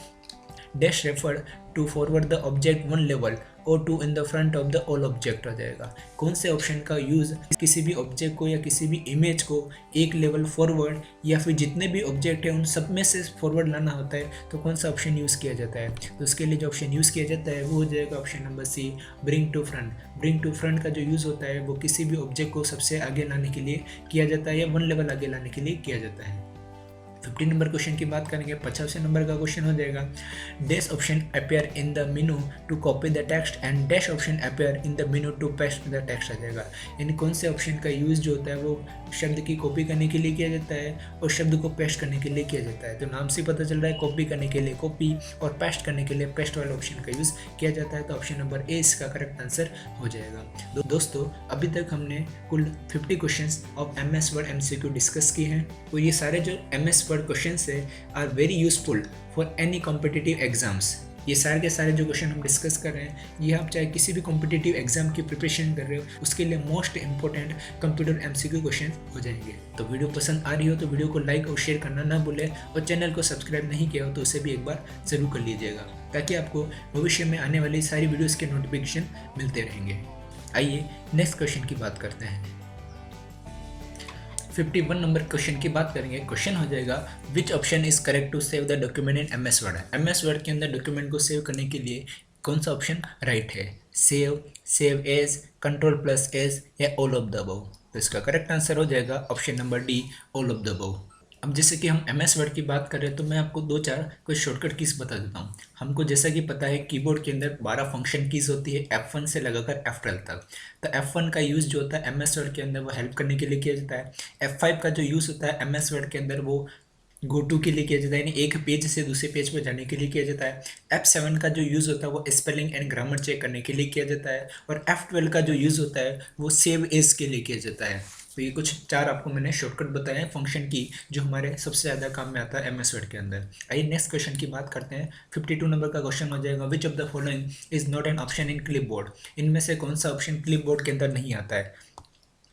dash refer to forward the object 1 level और 2 in the front of the all object हो जाएगा। कौन से ऑप्शन का यूज़ किसी भी ऑब्जेक्ट को या किसी भी इमेज को एक लेवल फॉरवर्ड या फिर जितने भी ऑब्जेक्ट है उन सब में से फॉरवर्ड लाना होता है, तो कौन सा ऑप्शन यूज़ किया जाता है। तो उसके लिए जो ऑप्शन यूज़ किया जाता है वो हो जाएगा option number C, bring to front. Bring to front का जो यूज़ होता है वो किसी भी ऑब्जेक्ट को सबसे आगे लाने के लिए किया जाता है या 1 लेवल आगे लाने के लिए किया जाता है। 50 नंबर क्वेश्चन की बात करेंगे, 50 नंबर का क्वेश्चन हो जाएगा dash option appear in the menu to copy the text and dash option appear in the menu to paste the text आ जाएगा। यानी कौन से ऑप्शन का यूज़ जो होता है वो शब्द की कॉपी करने के लिए किया जाता है और शब्द को पेस्ट करने के लिए किया जाता है। तो नाम से पता चल रहा है कॉपी करने के लिए कॉपी और पेस्ट करने के लिए पेस्ट वाले ऑप्शन का यूज़ किया जाता है। तो ऑप्शन नंबर ए इसका करेक्ट आंसर हो जाएगा। दोस्तों अभी तक हमने कुल 50 questions of MS Word MCQ discuss किए हैं और ये सारे जो MS वर्ड क्वेश्चंस है are very useful for any competitive exams. ये सारे के सारे जो क्वेश्चन हम डिस्कस कर रहे हैं ये आप चाहे किसी भी कॉम्पिटिटिव एग्जाम की प्रिपरेशन कर रहे हो उसके लिए most important computer MCQ question हो जाएंगे। तो वीडियो पसंद आ रही हो तो वीडियो को लाइक और शेयर करना ना भूलें और चैनल को सब्सक्राइब नहीं किया हो तो उसे भी एक बार ज़रूर कर लीजिएगा ताकि आपको भविष्य में आने वाली सारी वीडियोज़ के नोटिफिकेशन मिलते रहेंगे। आइए नेक्स्ट क्वेश्चन की बात करते हैं। 51 नंबर क्वेश्चन की बात करेंगे। क्वेश्चन हो जाएगा which option is correct to save the document in MS word. MS word के अंदर डॉक्यूमेंट को सेव करने के लिए कौन सा ऑप्शन राइट है? सेव, सेव एज, Ctrl+S या ऑल ऑफ द अबव। तो इसका करेक्ट आंसर हो जाएगा option number D, all of the above. अब जैसे कि हम MS वर्ड की बात कर रहे हैं तो मैं आपको 2-4 कुछ शॉर्टकट कीज बता देता हूँ। हमको जैसा कि पता है कीबोर्ड के अंदर 12 फंक्शन कीज होती है F1 से लगाकर F12 तक। तो F1 का यूज़ जो होता है MS वर्ड के अंदर वो हेल्प करने के लिए किया जाता है। F5 का जो यूज़ होता है MS वर्ड के अंदर वो गो टू के लिए किया जाता है, यानी एक पेज से दूसरे पेज पर जाने के लिए किया जाता है। F7 का जो यूज़ होता है वो स्पेलिंग एंड ग्रामर चेक करने के लिए किया जाता है और F12 का जो यूज़ होता है वो सेव एज के लिए किया जाता है। तो ये कुछ 4 आपको मैंने शॉर्टकट बताए हैं फंक्शन की जो हमारे सबसे ज़्यादा काम में आता है MS वर्ड के अंदर। आइए नेक्स्ट क्वेश्चन की बात करते हैं। 52 नंबर का क्वेश्चन हो जाएगा which of the following is not an option in clipboard. इनमें से कौन सा ऑप्शन क्लिपबोर्ड के अंदर नहीं आता है?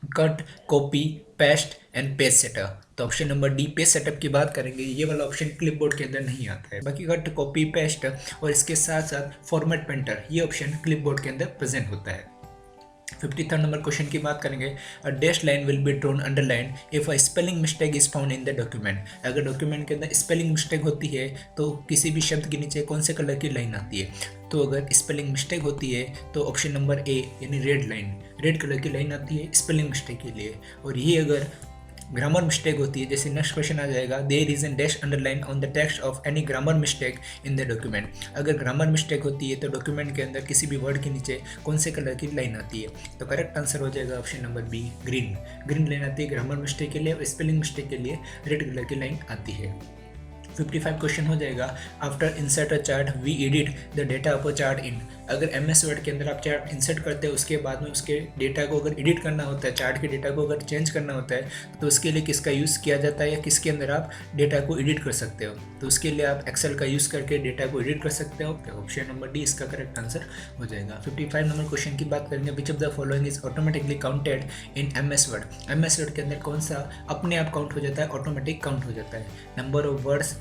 Cut, copy, paste and page setup. तो option number D page setup की बात करेंगे, ये वाला ऑप्शन क्लिपबोर्ड के अंदर नहीं आता है। बाकी कट, कॉपी, पेस्ट और इसके साथ साथ फॉर्मेट पेंटर ये ऑप्शन क्लिपबोर्ड के अंदर प्रेजेंट होता है। 53rd नंबर क्वेश्चन की बात करेंगे। A dash line will be drawn underline if a spelling mistake is found in the document. अगर डॉक्यूमेंट के अंदर स्पेलिंग मिस्टेक होती है तो किसी भी शब्द के नीचे कौन से कलर की लाइन आती है? तो अगर स्पेलिंग मिस्टेक होती है तो ऑप्शन नंबर ए यानी रेड लाइन, रेड कलर की लाइन आती है स्पेलिंग मिस्टेक के लिए। और ये अगर ग्रामर मिस्टेक होती है, जैसे नेक्स्ट क्वेश्चन आ जाएगा there is an dash underline on the text of any grammar mistake in the document. अगर ग्रामर मिस्टेक होती है तो डॉक्यूमेंट के अंदर किसी भी वर्ड के नीचे कौन से कलर की लाइन आती है? तो करेक्ट आंसर हो जाएगा option number B, green. Green line आती है ग्रामर मिस्टेक के लिए और स्पेलिंग मिस्टेक के लिए रेड कलर की लाइन आती है। 55 क्वेश्चन हो जाएगा after insert a chart we edit the data of a chart in. अगर MS वर्ड के अंदर आप चार्ट इंसर्ट करते हो उसके बाद में उसके डेटा को अगर एडिट करना होता है, चार्ट के डेटा को अगर चेंज करना होता है तो उसके लिए किसका यूज़ किया जाता है या किसके अंदर आप डेटा को एडिट कर सकते हो? तो उसके लिए आप एक्सेल का यूज़ करके डेटा को एडिट कर सकते हो। तो ऑप्शन नंबर डी इसका करेक्ट आंसर हो जाएगा। 55 नंबर क्वेश्चन की बात करेंगे which of the following is automatically counted in MS word. MS word के अंदर कौन सा अपने आप काउंट हो जाता है, ऑटोमेटिक काउंट हो जाता है? Number of words,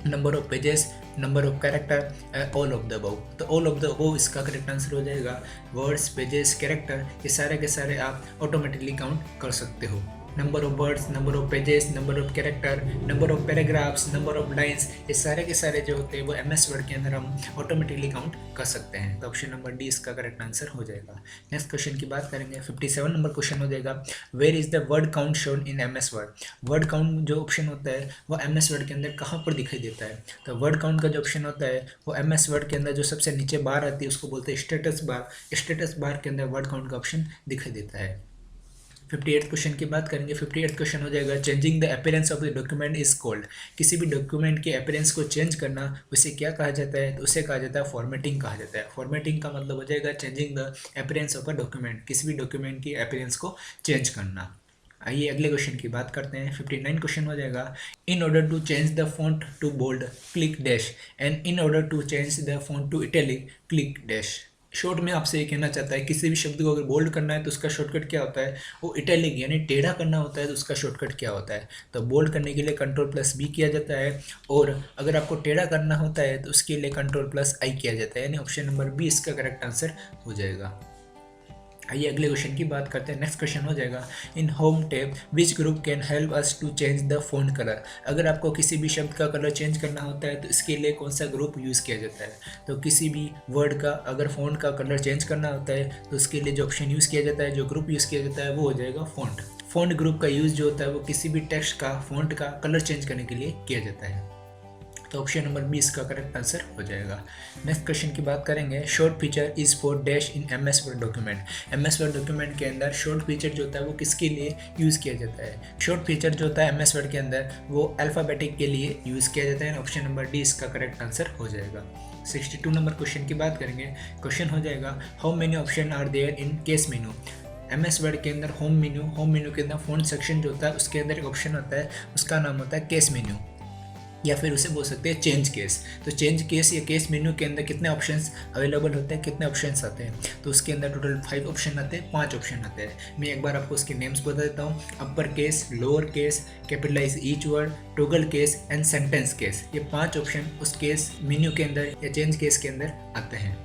number of pages, number of character, all of the above. तो ऑल ऑफ द अबव इसका करेक्ट आंसर हो जाएगा। वर्ड्स, पेजेस, कैरेक्टर ये सारे के सारे आप ऑटोमेटिकली काउंट कर सकते हो। Number of words, number of pages, number of character, number of paragraphs, number of lines ये सारे के सारे जो होते हैं वो MS वर्ड के अंदर हम ऑटोमेटिकली काउंट कर सकते हैं। तो ऑप्शन नंबर डी इसका करेक्ट आंसर हो जाएगा। नेक्स्ट क्वेश्चन की बात करेंगे। 57 नंबर क्वेश्चन हो जाएगा where is the word count shown in MS Word. Word count जो ऑप्शन होता है वो MS वर्ड के अंदर कहाँ पर दिखाई देता है? तो वर्ड काउंट का जो ऑप्शन होता है वो MS वर्ड के अंदर जो सबसे नीचे बार आती है उसको बोलते हैं स्टेटस बार। स्टेटस बार के अंदर वर्ड काउंट का ऑप्शन दिखाई देता है। 58 क्वेश्चन की बात करेंगे। 58 क्वेश्चन हो जाएगा changing the appearance of the document is called. किसी भी डॉक्यूमेंट के अपीयरेंस को चेंज करना उसे क्या कहा जाता है? तो उसे कहा जाता है फॉर्मेटिंग कहा जाता है। फॉर्मेटिंग का मतलब हो जाएगा changing the appearance of a document, किसी भी डॉक्यूमेंट की अपीयरेंस को चेंज करना। आइए अगले क्वेश्चन की बात करते हैं। 59 क्वेश्चन हो जाएगा in order to change the font to bold click dash and in order to change the font to italic click dash. Short में आपसे ये कहना चाहता है किसी भी शब्द को अगर बोल्ड करना है तो उसका शॉर्टकट क्या होता है? वो इटैलिक यानी टेढ़ा करना होता है तो उसका शॉर्टकट क्या होता है? तो बोल्ड करने के लिए Ctrl+B किया जाता है और अगर आपको टेढ़ा करना होता है तो उसके लिए Ctrl+I किया जाता है, यानी ऑप्शन नंबर बी इसका करेक्ट आंसर हो जाएगा। आइए अगले क्वेश्चन की बात करते हैं। नेक्स्ट क्वेश्चन हो जाएगा in home tab which group can help us to change the font colour. अगर आपको किसी भी शब्द का कलर चेंज करना होता है तो इसके लिए कौन सा ग्रुप यूज़ किया जाता है? तो किसी भी वर्ड का अगर फ़ॉन्ट का कलर चेंज करना होता है तो उसके लिए जो ऑप्शन यूज़ किया जाता है, जो ग्रुप यूज़ किया जाता है वो हो जाएगा फ़ॉन्ट। फ़ॉन्ट ग्रुप का यूज़ जो होता है वो किसी भी टेक्स्ट का फ़ॉन्ट का कलर चेंज करने के लिए किया जाता है। तो ऑप्शन नंबर बी इसका करेक्ट आंसर हो जाएगा। नेक्स्ट क्वेश्चन की बात करेंगे, short feature is for dash in MS word document. MS word document के अंदर शॉर्ट फीचर जो होता है वो किसके लिए यूज़ किया जाता है? शॉर्ट फीचर जो होता है एमएस वर्ड के अंदर वो अल्फ़ाबेटिक के लिए यूज़ किया जाता है। ऑप्शन नंबर डी इसका करेक्ट आंसर हो जाएगा। 62 नंबर क्वेश्चन की बात करेंगे। क्वेश्चन हो जाएगा, how many option are there in case menu. MS Word के अंदर होम मेन्यू के अंदर फ़ॉन्ट सेक्शन जो होता है उसके अंदर एक ऑप्शन होता है, उसका नाम होता है केस मेन्यू, या फिर उसे बोल सकते हैं चेंज केस। तो चेंज केस या केस मेन्यू के अंदर कितने ऑप्शंस अवेलेबल होते हैं, कितने ऑप्शंस आते हैं? तो उसके अंदर टोटल 5 ऑप्शन आते हैं, 5 ऑप्शन आते हैं। मैं एक बार आपको उसके नेम्स बता देता हूँ। Upper case, lower case, capitalize each word, toggle case and sentence case. ये 5 ऑप्शन उस केस मेन्यू के अंदर या चेंज केस के अंदर आते हैं।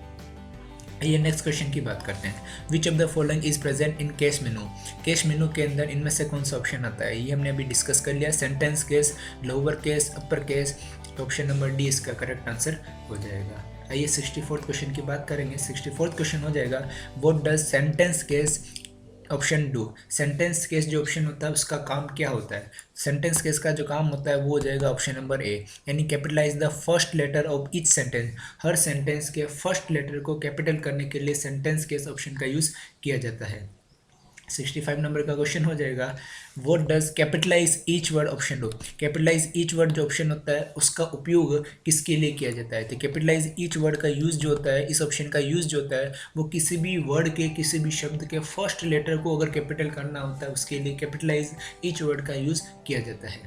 ये नेक्स्ट क्वेश्चन की बात करते हैं, which of the following is present in case menu. Case मेनू के अंदर इनमें से कौन सा ऑप्शन आता है? ये हमने अभी डिस्कस कर लिया, sentence case, lower case, upper case. तो ऑप्शन नंबर डी इसका करेक्ट आंसर हो जाएगा। आइए 64th क्वेश्चन की बात करेंगे। 64th क्वेश्चन हो जाएगा, what does sentence case option do. Sentence case जो ऑप्शन होता है उसका काम क्या होता है? सेंटेंस केस का जो काम होता है वो हो जाएगा ऑप्शन नंबर ए, यानी capitalize the first letter of each sentence. हर सेंटेंस के फर्स्ट लेटर को कैपिटल करने के लिए सेंटेंस केस ऑप्शन का यूज़ किया जाता है। 65 नंबर का क्वेश्चन हो जाएगा, what does capitalize each word option do. Capitalize each word जो ऑप्शन होता है उसका उपयोग किसके लिए किया जाता है? तो कैपिटलाइज ईच वर्ड का यूज़ जो होता है, इस ऑप्शन का यूज़ जो होता है वो किसी भी वर्ड के, किसी भी शब्द के फर्स्ट लेटर को अगर कैपिटल करना होता है उसके लिए कैपिटलाइज ईच वर्ड का यूज़ किया जाता है।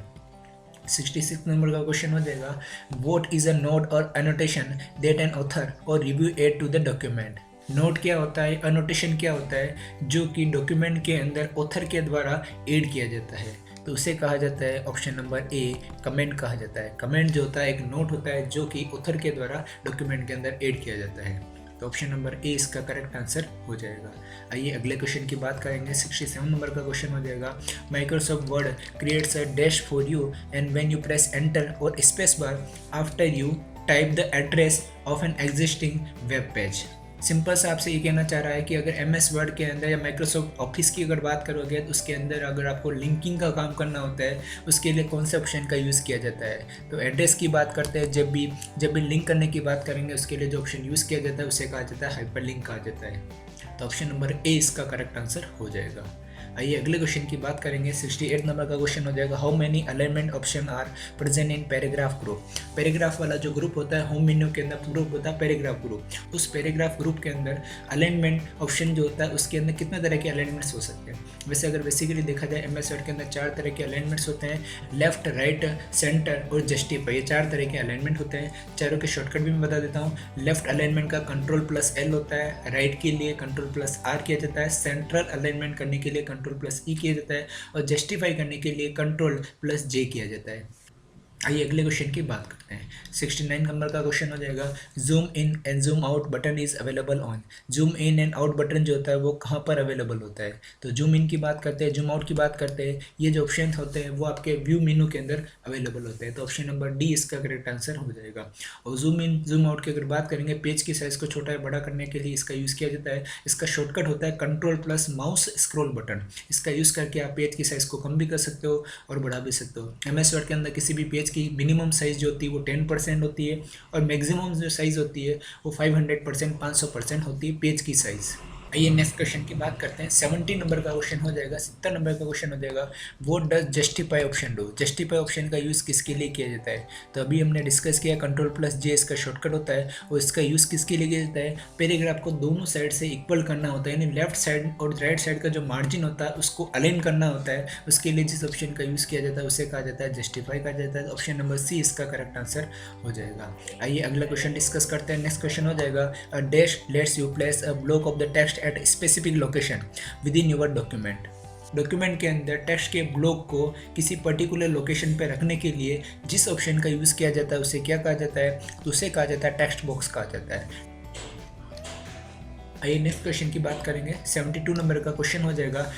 66 नंबर का क्वेश्चन हो जाएगा, what is a note or annotation that an author or review add to the document. Note क्या होता है, अनोटेशन क्या होता है, जो कि डॉक्यूमेंट के अंदर ऑथर के द्वारा ऐड किया जाता है, तो उसे कहा जाता है ऑप्शन नंबर ए कमेंट कहा जाता है। कमेंट जो होता है एक नोट होता है जो कि ऑथर के द्वारा डॉक्यूमेंट के अंदर ऐड किया जाता है। तो ऑप्शन नंबर ए इसका करेक्ट आंसर हो जाएगा। आइए अगले क्वेश्चन की बात करेंगे। 67 नंबर का क्वेश्चन हो जाएगा, Microsoft Word creates a dash for you and when you press enter or space bar after you type the address of an existing web page. Simple सा आपसे ये कहना चाह रहा है कि अगर एमएस वर्ड के अंदर या माइक्रोसॉफ्ट ऑफिस की अगर बात करोगे तो उसके अंदर अगर आपको लिंकिंग का काम करना होता है उसके लिए कौन से ऑप्शन का यूज़ किया जाता है? तो एड्रेस की बात करते हैं, जब भी लिंक करने की बात करेंगे उसके लिए जो ऑप्शन यूज़ किया जाता है उसे कहा जाता है हाइपरलिंक कहा जाता है। तो ऑप्शन नंबर ए इसका करेक्ट आंसर हो जाएगा। आइए अगले क्वेश्चन की बात करेंगे। 68 नंबर का क्वेश्चन हो जाएगा, how many alignment option are present in paragraph group. Paragraph वाला जो ग्रुप होता है होम मेन्यू के अंदर ग्रुप होता है पैराग्राफ ग्रुप। उस पैराग्राफ ग्रुप के अंदर अलाइनमेंट ऑप्शन जो होता है उसके अंदर कितने तरह के अलाइनमेंट्स हो सकते हैं? वैसे अगर बेसिकली देखा जाए एमएस वर्ड के अंदर 4 तरह के अलाइनमेंट्स होते हैं, लेफ्ट, राइट, सेंटर और जस्टिफाई। ये 4 तरह के अलाइनमेंट होते हैं। चारों के शॉर्टकट भी मैं बता देता हूँ। लेफ्ट अलाइनमेंट का कंट्रोल+L होता है, राइट के लिए कंट्रोल+R किया जाता है, सेंट्रल अलाइनमेंट करने के लिए कंट्रोल+E किया जाता है और जस्टिफाई करने के लिए कंट्रोल+J किया जाता है। आइए अगले क्वेश्चन की बात करते हैं। 69 नंबर का क्वेश्चन हो जाएगा, zoom in and zoom out button is available on. Zoom in and out button जो होता है वो कहाँ पर अवेलेबल होता है? तो जूम इन की बात करते हैं, जूम आउट की बात करते हैं, ये जो ऑप्शन होते हैं वो आपके व्यू मेनू के अंदर अवेलेबल होते हैं। तो ऑप्शन नंबर डी इसका करेक्ट आंसर हो जाएगा। और जूम इन जूम आउट की अगर बात करेंगे, पेज की साइज़ को छोटा या बड़ा करने के लिए इसका यूज़ किया जाता है। इसका शॉर्टकट होता है कंट्रोल+ माउस स्क्रॉल बटन। इसका यूज़ करके आप पेज की साइज़ को कम भी कर सकते हो और बढ़ा भी सकते हो। एमएस वर्ड के अंदर किसी भी पेज की मिनिमम साइज़ जो होती है वो 10% होती है और मैक्सिमम जो साइज़ होती है वो 500% 500% होती है पेज की साइज़। आइए नेक्स्ट क्वेश्चन की बात करते हैं। 70 नंबर का क्वेश्चन हो जाएगा। 70 नंबर का क्वेश्चन हो जाएगा, what does justify option do. Justify option का यूज़ किसके लिए किया जाता है? तो अभी हमने डिस्कस किया कंट्रोल+J इसका शॉर्टकट होता है और इसका यूज़ किसके लिए किया जाता है? पैराग्राफ को दोनों साइड से इक्वल करना होता है, यानी लेफ्ट साइड और राइट साइड का जो मार्जिन होता है उसको अलाइन करना होता है। उसके लिए जिस ऑप्शन का यूज़ किया जाता है उसे कहा जाता है जस्टिफाई कहा जाता है। ऑप्शन नंबर सी इसका करेक्ट आंसर हो जाएगा। आइए अगला क्वेश्चन डिस्कस करते हैं। नेक्स्ट क्वेश्चन हो जाएगा, a dash let's you place a block of the text at specific location with in your document. Document के अंदर टेक्स्ट के ब्लॉक को किसी पर्टिकुलर लोकेशन पर रखने के लिए जिस ऑप्शन का यूज़ किया जाता है उसे क्या कहा जाता है? तो उसे कहा जाता है टेक्स्ट बॉक्स कहा जाता है। आइए नेक्स्ट क्वेश्चन की बात करेंगे। 72 नंबर का क्वेश्चन हो जाएगा,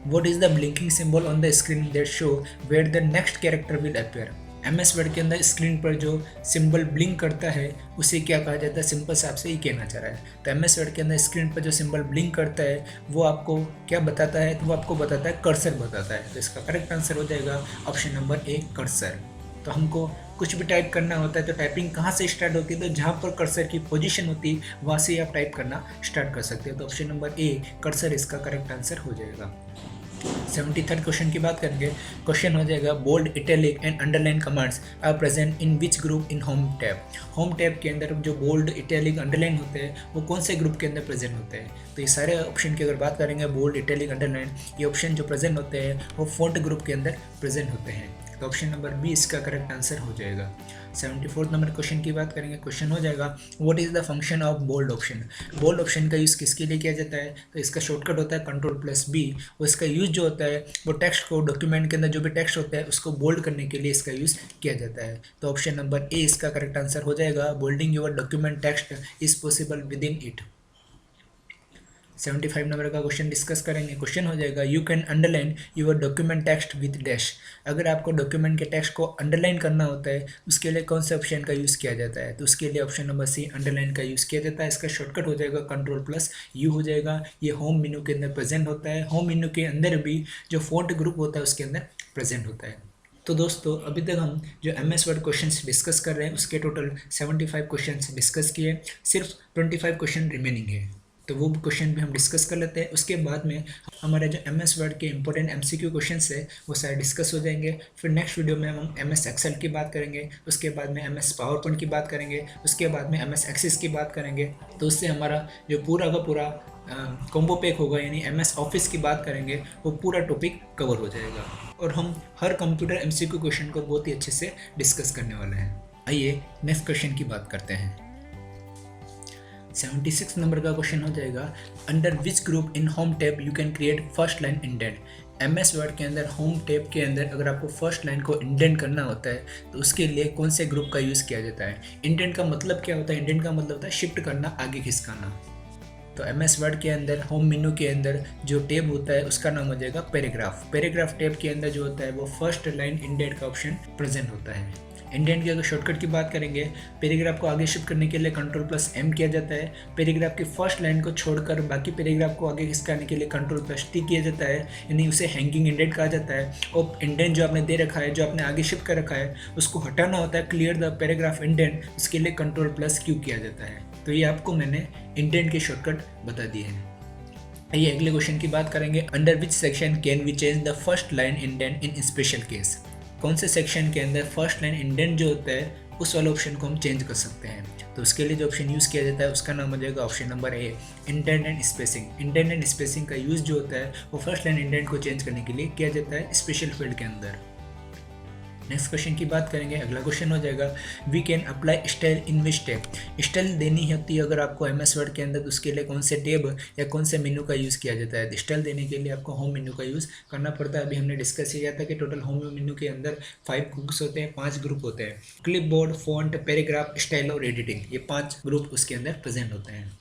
what is the blinking symbol on the screen that show where the next character will appear. MS word के अंदर स्क्रीन पर जो सिंबल ब्लिंक करता है उसे क्या कहा जाता है, सिंपल से आपसे ये कहना चाह रहा है। तो MS वर्ड के अंदर स्क्रीन पर जो सिंबल ब्लिंक करता है वो आपको क्या बताता है, तो वो आपको बताता है कर्सर बताता है। तो इसका करेक्ट आंसर हो जाएगा ऑप्शन नंबर ए, कर्सर। तो हमको कुछ भी टाइप करना होता है तो टाइपिंग कहाँ से स्टार्ट होती है, तो जहाँ पर कर्सर की पोजीशन होती है वहाँ से आप टाइप करना स्टार्ट कर सकते हो। तो ऑप्शन नंबर ए, कर्सर, इसका करेक्ट आंसर हो जाएगा। 73rd क्वेश्चन की बात करेंगे। क्वेश्चन हो जाएगा bold, italic and underline commands are present in which group in home tab. Home tab के अंदर जो बोल्ड, इटैलिक, अंडरलाइन होते हैं वो कौन से ग्रुप के अंदर प्रेजेंट होते हैं। तो ये सारे ऑप्शन की अगर बात करेंगे, बोल्ड, इटैलिक, अंडरलाइन, ये ऑप्शन जो प्रेजेंट होते हैं वो फॉन्ट ग्रुप के अंदर प्रेजेंट होते हैं। तो ऑप्शन नंबर बी इसका करेक्ट आंसर हो जाएगा। 74th नंबर क्वेश्चन की बात करेंगे। क्वेश्चन हो जाएगा what is the function of bold option. Bold option का यूज़ किसके लिए किया जाता है, तो इसका शॉर्टकट होता है Ctrl+B। और इसका यूज़ जो होता है वो टेक्स्ट को, डॉक्यूमेंट के अंदर जो भी टेक्स्ट होता है उसको बोल्ड करने के लिए इसका यूज़ किया जाता है। तो ऑप्शन नंबर ए इसका करेक्ट आंसर हो जाएगा। Boulding your document text is possible with in it. 75 number का क्वेश्चन डिस्कस करेंगे। क्वेश्चन हो जाएगा you can underline your document text with dash. अगर आपको डॉक्यूमेंट के टेक्स्ट को अंडरलाइन करना होता है उसके लिए कौन से ऑप्शन का यूज़ किया जाता है, तो उसके लिए ऑप्शन नंबर सी, अंडरलाइन का यूज़ किया जाता है। इसका शॉर्टकट हो जाएगा Ctrl+U हो जाएगा। ये होम मेन्यू के अंदर प्रेजेंट होता है। होम मेन्यू के अंदर भी जो फॉन्ट ग्रुप होता है उसके अंदर प्रेजेंट होता है। तो दोस्तों अभी तक हम जो MS वर्ड क्वेश्चंस डिस्कस कर रहे हैं उसके टोटल 75 क्वेश्चंस डिस्कस किए, सिर्फ 25 क्वेश्चन रिमेनिंग है। तो वो क्वेश्चन भी हम डिस्कस कर लेते हैं। उसके बाद में हमारे जो MS वर्ड के इंपॉर्टेंट MCQ क्वेश्चंस है वो सारे डिस्कस हो जाएंगे। फिर नेक्स्ट वीडियो में हम MS एक्सेल की बात करेंगे, उसके बाद में MS पावर पॉइंट की बात करेंगे, उसके बाद में MS एक्सेस की बात करेंगे। तो उससे हमारा जो पूरा का पूरा कॉम्बो पैक होगा, यानी MS ऑफिस की बात करेंगे, वो पूरा टॉपिक कवर हो जाएगा और हम हर कंप्यूटर MCQ क्वेश्चन को बहुत ही अच्छे से डिस्कस करने वाले हैं। आइए नेक्स्ट क्वेश्चन की बात करते हैं। 76 नंबर का क्वेश्चन हो जाएगा under which group in home tab you can create first line indent. MS word के अंदर होम टैब के अंदर अगर आपको फर्स्ट लाइन को इंडेंट करना होता है तो उसके लिए कौन से ग्रुप का यूज़ किया जाता है। इंडेंट का मतलब क्या होता है, इंडेंट का मतलब होता है शिफ्ट करना, आगे खिसकाना। तो MS वर्ड के अंदर होम मेन्यू के अंदर जो टैब होता है उसका नाम हो जाएगा पैराग्राफ। पैराग्राफ टैब के अंदर जो होता है वो फर्स्ट लाइन इंडेंट का ऑप्शन प्रेजेंट होता है। इंडेंट की अगर शॉर्टकट की बात करेंगे, पैराग्राफ को आगे शिफ्ट करने के लिए Ctrl+M किया जाता है। पैराग्राफ की फर्स्ट लाइन को छोड़कर बाकी पैराग्राफ को आगे खिसकाने के लिए Ctrl+T किया जाता है, यानी उसे हैंगिंग इंडेंट कहा जाता है। और इंडेंट जो आपने दे रखा है, जो आपने आगे शिफ्ट कर रखा है, उसको हटाना होता है, क्लियर द पैराग्राफ इंडेंट, उसके लिए Ctrl+Q किया जाता है। तो ये आपको मैंने इंडेंट के शॉर्टकट बता दिए हैं। आइए अगले क्वेश्चन की बात करेंगे। Under which section can we change the first line indent in special case. कौन से सेक्शन के अंदर फर्स्ट लाइन इंडेंट जो होता है उस वाले ऑप्शन को हम चेंज कर सकते हैं। तो उसके लिए जो ऑप्शन यूज़ किया जाता है उसका नाम हो जाएगा option number A, indent and spacing. Indent and spacing का यूज़ जो होता है वो फर्स्ट लाइन इंडेंट को चेंज करने के लिए किया जाता है स्पेशल फील्ड के अंदर। नेक्स्ट क्वेश्चन की बात करेंगे। अगला क्वेश्चन हो जाएगा we can apply style in which tab. Style देनी होती है अगर आपको MS वर्ड के अंदर, तो उसके लिए कौन से टैब या कौन से मेनू का यूज़ किया जाता है। स्टाइल देने के लिए आपको होम मेनू का यूज़ करना पड़ता है। अभी हमने डिस्कस किया था कि टोटल होम मेनू के अंदर 5 ग्रुप्स होते हैं, 5 ग्रुप होते हैं। क्लिपबोर्ड, फॉन्ट, पैराग्राफ, स्टाइल और एडिटिंग, ये 5 ग्रुप उसके अंदर प्रेजेंट होते हैं।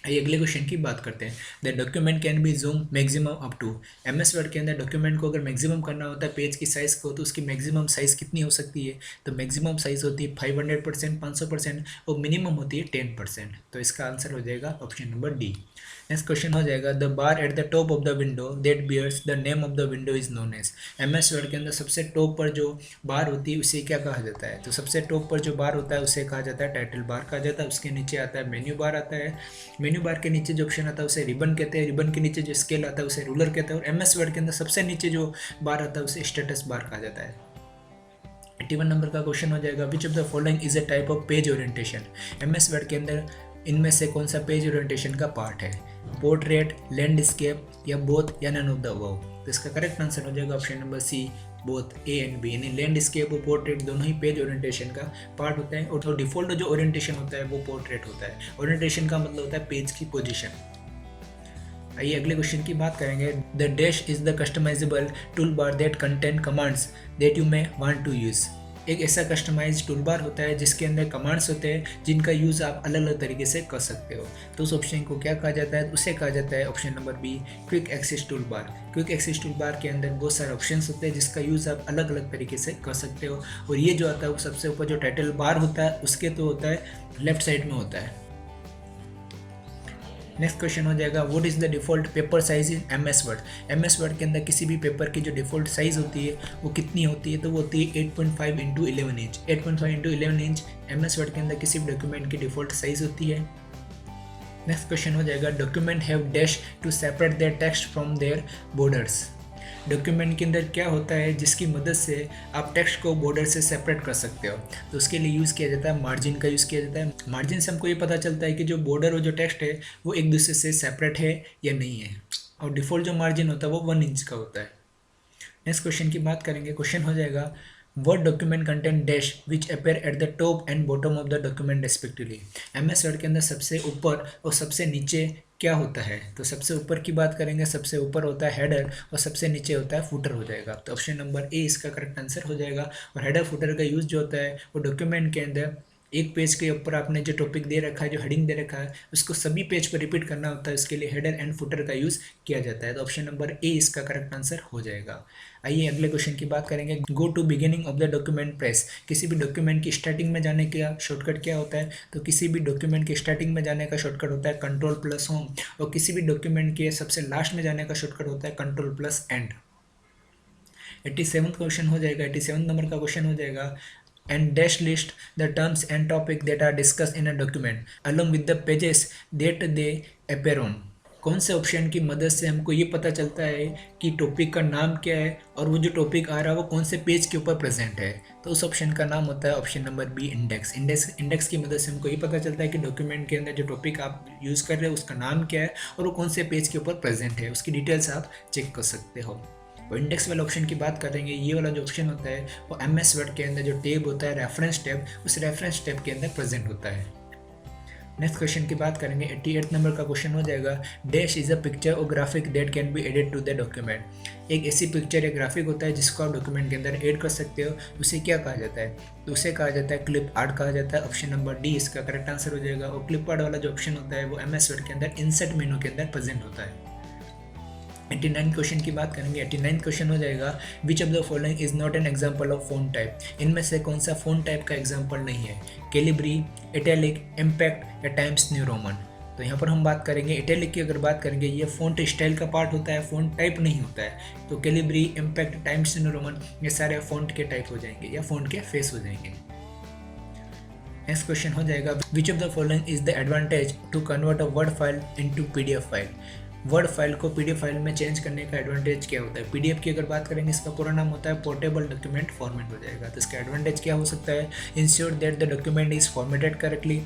आइए अगले क्वेश्चन की बात करते हैं। The document can be zoom maximum up to. MS word के अंदर डॉक्यूमेंट को अगर मैक्सिमम करना होता है पेज की साइज़ को, तो उसकी मैक्सिमम साइज़ कितनी हो सकती है, तो मैक्सिमम साइज़ होती है 500%, 500% और मिनिमम होती है 10%। तो इसका आंसर हो जाएगा option number D. Next question हो जाएगा the bar at the top of the window that bears the name of the window is known as. MS word के अंदर सबसे टॉप पर जो बार होती है उसे क्या कहा जाता है, तो सबसे टॉप पर जो बार होता है उसे कहा जाता है टाइटल बार कहा जाता है। उसके नीचे आता है मेन्यू बार आता है। मेन्यू बार के नीचे जो ऑप्शन आता है उसे रिबन कहते हैं। रिबन के नीचे जो स्केल आता है उसे रूलर कहते हैं। और MS वर्ड के अंदर सबसे नीचे जो बार आता है उसे स्टेटस बार कहा जाता है। 81 नंबर का क्वेश्चन हो जाएगा which of the following is a type of page orientation. MS word के अंदर इनमें से कौन सा पेज ओरिएंटेशन का पार्ट है, पोर्ट्रेट, लैंडस्केप या बोथ या नन ऑफ द अबव। तो इसका करेक्ट आंसर हो जाएगा option number C, both A and B, यानी लैंडस्केप और पोर्ट्रेट दोनों ही पेज ओरिएंटेशन का पार्ट होता है। और तो डिफॉल्ट जो ओरिएंटेशन होता है वो पोर्ट्रेट होता है। ओरिएंटेशन का मतलब होता है पेज की पोजीशन। आइए अगले क्वेश्चन की बात करेंगे। The dash is the customizable tool bar that contain commands that you may want to use. एक ऐसा कस्टमाइज टूल बार होता है जिसके अंदर कमांड्स होते हैं जिनका यूज़ आप अलग अलग तरीके से कर सकते हो। तो उस ऑप्शन को क्या कहा जाता है? उसे कहा जाता है option number B quick access tool bar. Quick access tool bar के अंदर बहुत सारे ऑप्शंस होते हैं जिसका यूज़ आप अलग अलग तरीके से कर सकते हो। और ये जो आता है वो सबसे ऊपर जो टाइटल बार होता है उसके तो होता है लेफ्ट साइड में होता है। नेक्स्ट क्वेश्चन हो जाएगा what is the default paper size in MS word. MS word के अंदर किसी भी पेपर की जो डिफ़ॉल्ट साइज़ होती है वो कितनी होती है? तो वो होती है 8.5 into 11 inch. 8.5 into 11 inch MS word के अंदर किसी भी डॉक्यूमेंट की डिफ़ॉल्ट साइज़ होती है। नेक्स्ट क्वेश्चन हो जाएगा document have dash to separate their text from their borders. Document के अंदर क्या होता है जिसकी मदद से आप टेक्स्ट को बॉर्डर से सेपरेट कर सकते हो? तो उसके लिए यूज़ किया जाता है मार्जिन का यूज़ किया जाता है। मार्जिन से हमको ये पता चलता है कि जो बॉर्डर और जो टेक्स्ट है वो एक दूसरे से सेपरेट है या नहीं है। और डिफ़ॉल्ट जो मार्जिन होता है वो 1 इंच का होता है। नेक्स्ट क्वेश्चन की बात करेंगे। क्वेश्चन हो जाएगा What document contain dash which appear at the top and bottom of the document respectively। MS word के अंदर सबसे ऊपर और सबसे नीचे क्या होता है? तो सबसे ऊपर की बात करेंगे, सबसे ऊपर होता है हेडर और सबसे नीचे होता है फुटर हो जाएगा। तो ऑप्शन नंबर ए इसका करेक्ट आंसर हो जाएगा। और हेडर फुटर का यूज़ जो होता है वो डॉक्यूमेंट के अंदर एक पेज के ऊपर आपने जो टॉपिक दे रखा है, जो हेडिंग दे रखा है, उसको सभी पेज पर रिपीट करना होता है। उसके लिए हेडर एंड फुटर का यूज़ किया जाता है। तो ऑप्शन नंबर ए इसका करेक्ट आंसर हो जाएगा। आइए अगले क्वेश्चन की बात करेंगे। Go to beginning of the document press. किसी भी डॉक्यूमेंट की स्टार्टिंग में जाने का शॉर्टकट क्या होता है? तो किसी भी डॉक्यूमेंट की स्टार्टिंग में जाने का शॉर्टकट होता है Ctrl+Home। और किसी भी डॉक्यूमेंट के सबसे लास्ट में जाने का शॉर्टकट होता है Ctrl+End। 87 क्वेश्चन हो जाएगा। 87 नंबर का क्वेश्चन हो जाएगा and dash list the terms and topic that are discussed in a document along with the pages that they appear on। कौन से ऑप्शन की मदद से हमको ये पता चलता है कि टॉपिक का नाम क्या है और वो जो टॉपिक आ रहा है वो कौन से पेज के ऊपर प्रेजेंट है? तो उस ऑप्शन का नाम होता है option number B index. Index की मदद से हमको ये पता चलता है कि डॉक्यूमेंट के अंदर जो टॉपिक आप यूज़ कर रहे हो उसका नाम क्या है और वो कौन से पेज के ऊपर प्रेजेंट है, उसकी डिटेल्स आप चेक कर सकते हो। और इंडेक्स वाले ऑप्शन की बात करेंगे। ये वाला जो ऑप्शन होता है वो MS वर्ड के अंदर जो टैब होता है रेफरेंस टैब, उस रेफरेंस टैब के अंदर प्रेजेंट होता है। नेक्स्ट क्वेश्चन की बात करेंगे। 88 नंबर का क्वेश्चन हो जाएगा dash is a picture or graphic that can be added to the document. एक ऐसी पिक्चर या ग्राफिक होता है जिसको आप डॉक्यूमेंट के अंदर ऐड कर सकते हो, उसे क्या कहा जाता है? तो उसे कहा जाता है क्लिप आर्ट कहा जाता है। ऑप्शन नंबर डी इसका करेक्ट आंसर हो जाएगा। और क्लिप आर्ट वाला जो ऑप्शन होता है वो MS वर्ड के अंदर इंसर्ट मेनू के अंदर प्रेजेंट होता है। 89 क्वेश्चन की बात करेंगे। 89 क्वेश्चन हो जाएगा which of the following is not an example of phone type. इनमें से कौन सा फोन टाइप का एग्जाम्पल नहीं है? कैलिब्री, इटैलिक, इम्पैक्ट या टाइम्स न्यू रोमन। तो यहाँ पर हम बात करेंगे इटैलिक की। अगर बात करेंगे ये फ़ॉन्ट स्टाइल का पार्ट होता है, फ़ॉन्ट टाइप नहीं होता है। तो Calibri, impact, times New Roman ये सारे फ़ॉन्ट के टाइप हो जाएंगे या फ़ॉन्ट के फेस हो जाएंगे। नेक्स्ट क्वेश्चन हो जाएगा which of the following is the advantage to convert a word file into PDF file. Word file को PDF फाइल में चेंज करने का एडवांटेज क्या होता है? PDF की अगर बात करेंगे इसका पूरा नाम होता है पोर्टेबल डॉक्यूमेंट फॉर्मेट हो जाएगा। तो इसका एडवांटेज क्या हो सकता है? Ensure that the document is formatted correctly.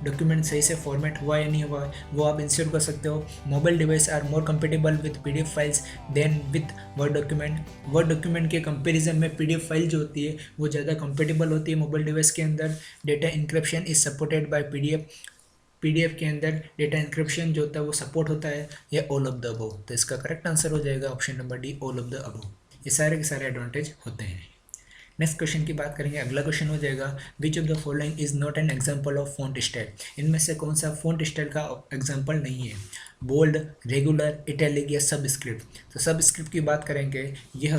Document सही से फॉर्मेट हुआ या नहीं हुआ वो आप इंश्योर कर सकते हो। Mobile device are more compatible with PDF files than with word document. Word document के कंपेरिजन में PDF फाइल जो होती है वो ज़्यादा कंपेटेबल होती है मोबाइल डिवाइस के अंदर। Data encryption is supported by PDF के अंदर डेटा इंक्रिप्शन जो होता है वो सपोर्ट होता है या ऑल ऑफ द अबव। तो इसका करेक्ट आंसर हो जाएगा option number D all of the above. ये सारे के सारे एडवांटेज होते हैं। नेक्स्ट क्वेश्चन की बात करेंगे। अगला क्वेश्चन हो जाएगा which of the following is not an example of font style. इनमें से कौन सा फॉन्ट स्टाइल का एग्जाम्पल नहीं है? बोल्ड, रेगुलर, इटैलिक या सबस्क्रिप्ट। तो सबस्क्रिप्ट की बात करेंगे यह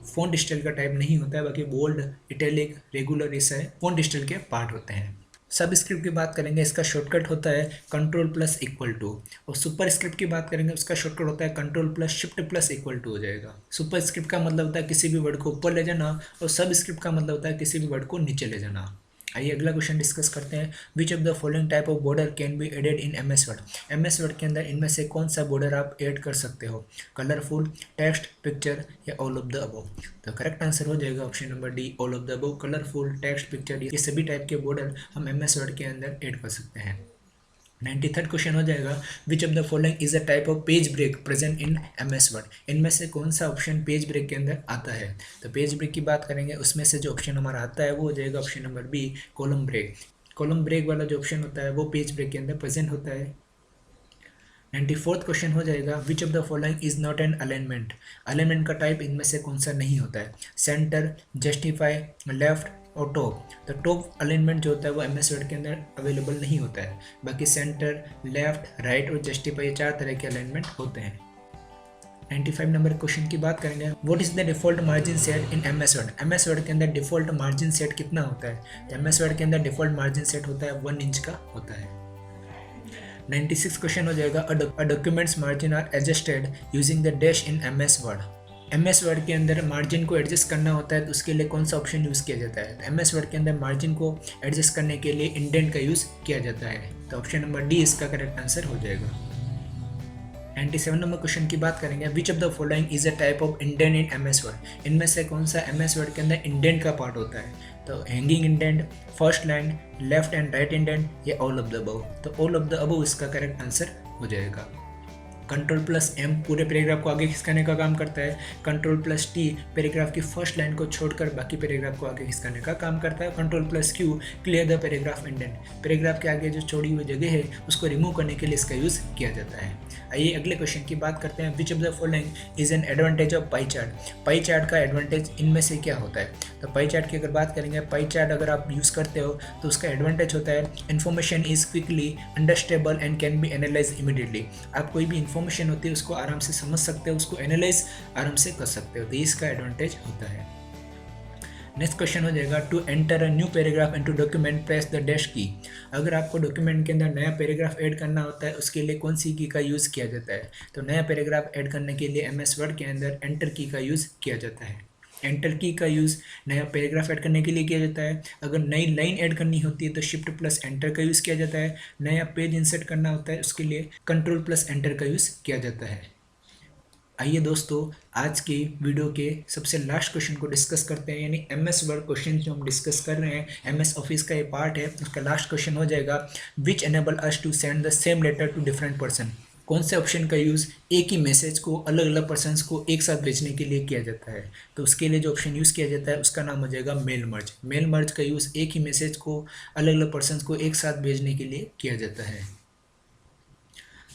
फॉन्ट स्टाइल का टाइप नहीं होता है, बाकी बोल्ड, इटैलिक, रेगुलर ये सारे फॉन्ट स्टाइल के पार्ट होते हैं। सब स्क्रिप्ट की बात करेंगे इसका शॉर्टकट होता है Ctrl+=। और सुपर स्क्रिप्ट की बात करेंगे उसका शॉर्टकट होता है Ctrl+Shift+=। हो जाएगा। सुपर स्क्रिप्ट का मतलब होता है किसी भी वर्ड को ऊपर ले जाना और सब स्क्रिप्ट का मतलब होता है किसी भी वर्ड को नीचे ले जाना। आइए अगला क्वेश्चन डिस्कस करते हैं। Which of the following type of border can be added in MS word. MS word के अंदर इनमें से कौन सा बॉर्डर आप ऐड कर सकते हो? कलरफुल, टेक्स्ट, पिक्चर या ऑल ऑफ द अबव। तो करेक्ट आंसर हो जाएगा option number D all of the above. Colourful, text, picture ये सभी टाइप के बॉर्डर हम MS वर्ड के अंदर ऐड कर सकते हैं। 93rd क्वेश्चन हो जाएगा which of the following is a type of page break present in MS word. इनमें से कौन सा ऑप्शन पेज ब्रेक के अंदर आता है? तो पेज ब्रेक की बात करेंगे उसमें से जो ऑप्शन हमारा आता है वो हो जाएगा option number B column break. Column break वाला जो ऑप्शन होता है वो पेज ब्रेक के अंदर प्रेजेंट होता है। 94th क्वेश्चन हो जाएगा which of the following is not an alignment. Alignment का टाइप इनमें से कौन सा नहीं होता है? सेंटर, जस्टिफाई, लेफ्ट, और टॉप। तो टॉप अलाइनमेंट जो होता है वो MS वर्ड के अंदर अवेलेबल नहीं होता है। बाकी सेंटर, लेफ्ट, राइट और जस्टिफाई 4 तरह के अलाइनमेंट होते हैं। 95 नंबर क्वेश्चन की बात करेंगे, what is the default margin set in MS word. MS word के अंदर डिफॉल्ट मार्जिन सेट कितना होता है? तो MS वर्ड के अंदर डिफॉल्ट मार्जिन सेट होता है 1 इंच का होता है। 96 क्वेश्चन हो जाएगा, a documents margin are adjusted using the dash in MS word. MS word के अंदर मार्जिन को एडजस्ट करना होता है तो उसके लिए कौन सा ऑप्शन यूज़ किया जाता है? तो MS वर्ड के अंदर मार्जिन को एडजस्ट करने के लिए इंडेंट का यूज़ किया जाता है। तो ऑप्शन नंबर डी इसका करेक्ट आंसर हो जाएगा। 97 नंबर क्वेश्चन की बात करेंगे, which of the following is a type of indent in MS word. इनमें से कौन सा MS वर्ड के अंदर इंडेंट का पार्ट होता है? तो hanging indent, first line, left and right indent या ऑल ऑफ द अबव। तो ऑल ऑफ द अबव इसका करेक्ट आंसर हो जाएगा। Ctrl+M पूरे पैराग्राफ को आगे खिसकाने का काम करता है। Ctrl+T पैराग्राफ की फर्स्ट लाइन को छोड़कर बाकी पैराग्राफ को आगे खिसकाने का काम करता है। Ctrl+Q clear the paragraph indent, paragraph के आगे जो छोड़ी हुई जगह है उसको रिमूव करने के लिए इसका यूज़ किया जाता है। आइए अगले क्वेश्चन की बात करते हैं, which of the following is an advantage of pie chart. Pie chart का एडवांटेज इनमें से क्या होता है? तो पाई चार्ट की अगर बात करेंगे, पाई चार्ट अगर आप यूज़ करते हो तो उसका एडवांटेज होता है information is quickly understandable and can be analyse immediately. आप कोई भी इन्फॉर्मेशन होती है उसको आराम से समझ सकते हो, उसको एनालाइज आराम से कर सकते हो, तो इसका एडवांटेज होता है। नेक्स्ट क्वेश्चन हो जाएगा, to enter a new paragraph into document press the dash key. अगर आपको डॉक्यूमेंट के अंदर नया पैराग्राफ ऐड करना होता है उसके लिए कौन सी की का यूज़ किया जाता है? तो नया पैराग्राफ ऐड करने के लिए MS वर्ड के अंदर एंटर की का यूज़ किया जाता है। एंटर की का यूज़ नया पैराग्राफ ऐड करने के लिए किया जाता है। अगर नई लाइन ऐड करनी होती है तो Shift+Enter का यूज़ किया जाता है। नया पेज इंसर्ट करना होता है उसके लिए Ctrl+Enter का यूज़ किया जाता है। आइए दोस्तों, आज की वीडियो के सबसे लास्ट क्वेश्चन को डिस्कस करते हैं, यानी MS वर्ड क्वेश्चन जो हम डिस्कस कर रहे हैं, MS ऑफिस का ये पार्ट है, उसका लास्ट क्वेश्चन हो जाएगा, which enable us to send the same letter to different person. कौन से ऑप्शन का यूज़ एक ही मैसेज को अलग अलग पर्सनस को एक साथ भेजने के लिए किया जाता है? तो उसके लिए जो ऑप्शन यूज़ किया जाता है उसका नाम हो जाएगा मेल मर्ज। मेल मर्ज का यूज़ एक ही मैसेज को अलग अलग पर्सनस को एक साथ भेजने के लिए किया जाता है।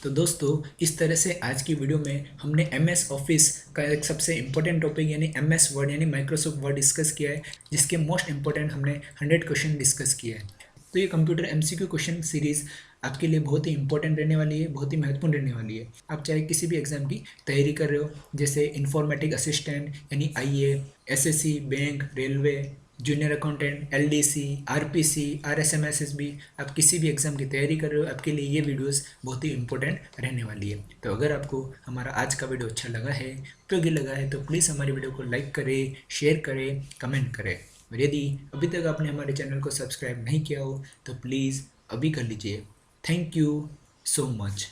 तो दोस्तों, इस तरह से आज की वीडियो में हमने MS ऑफिस का एक सबसे इम्पोर्टेंट टॉपिक यानी MS वर्ड यानी माइक्रोसॉफ्ट वर्ड डिस्कस किया है, जिसके मोस्ट इम्पोर्टेंट हमने 100 क्वेश्चन डिस्कस किया है। तो ये कंप्यूटर MCQ क्वेश्चन सीरीज़ आपके लिए बहुत ही इंपॉर्टेंट रहने वाली है, बहुत ही महत्वपूर्ण रहने वाली है। आप चाहे किसी भी एग्ज़ाम की तैयारी कर रहे हो, जैसे इंफॉर्मेटिक असिस्टेंट यानी IA, SSC, bank, railway, junior accountant, LDC, RPC, RSM, SSB, आप किसी भी एग्ज़ाम की तैयारी कर रहे हो, आपके लिए ये वीडियोस बहुत ही इंपॉर्टेंट रहने वाली है। तो अगर आपको हमारा आज का वीडियो अच्छा लगा है, उपयोगी लगा है, तो प्लीज़ हमारी वीडियो को लाइक करें, शेयर करें, कमेंट करें। और यदि अभी तक आपने हमारे चैनल को सब्सक्राइब नहीं किया हो तो प्लीज़ अभी कर लीजिए। Thank you so much.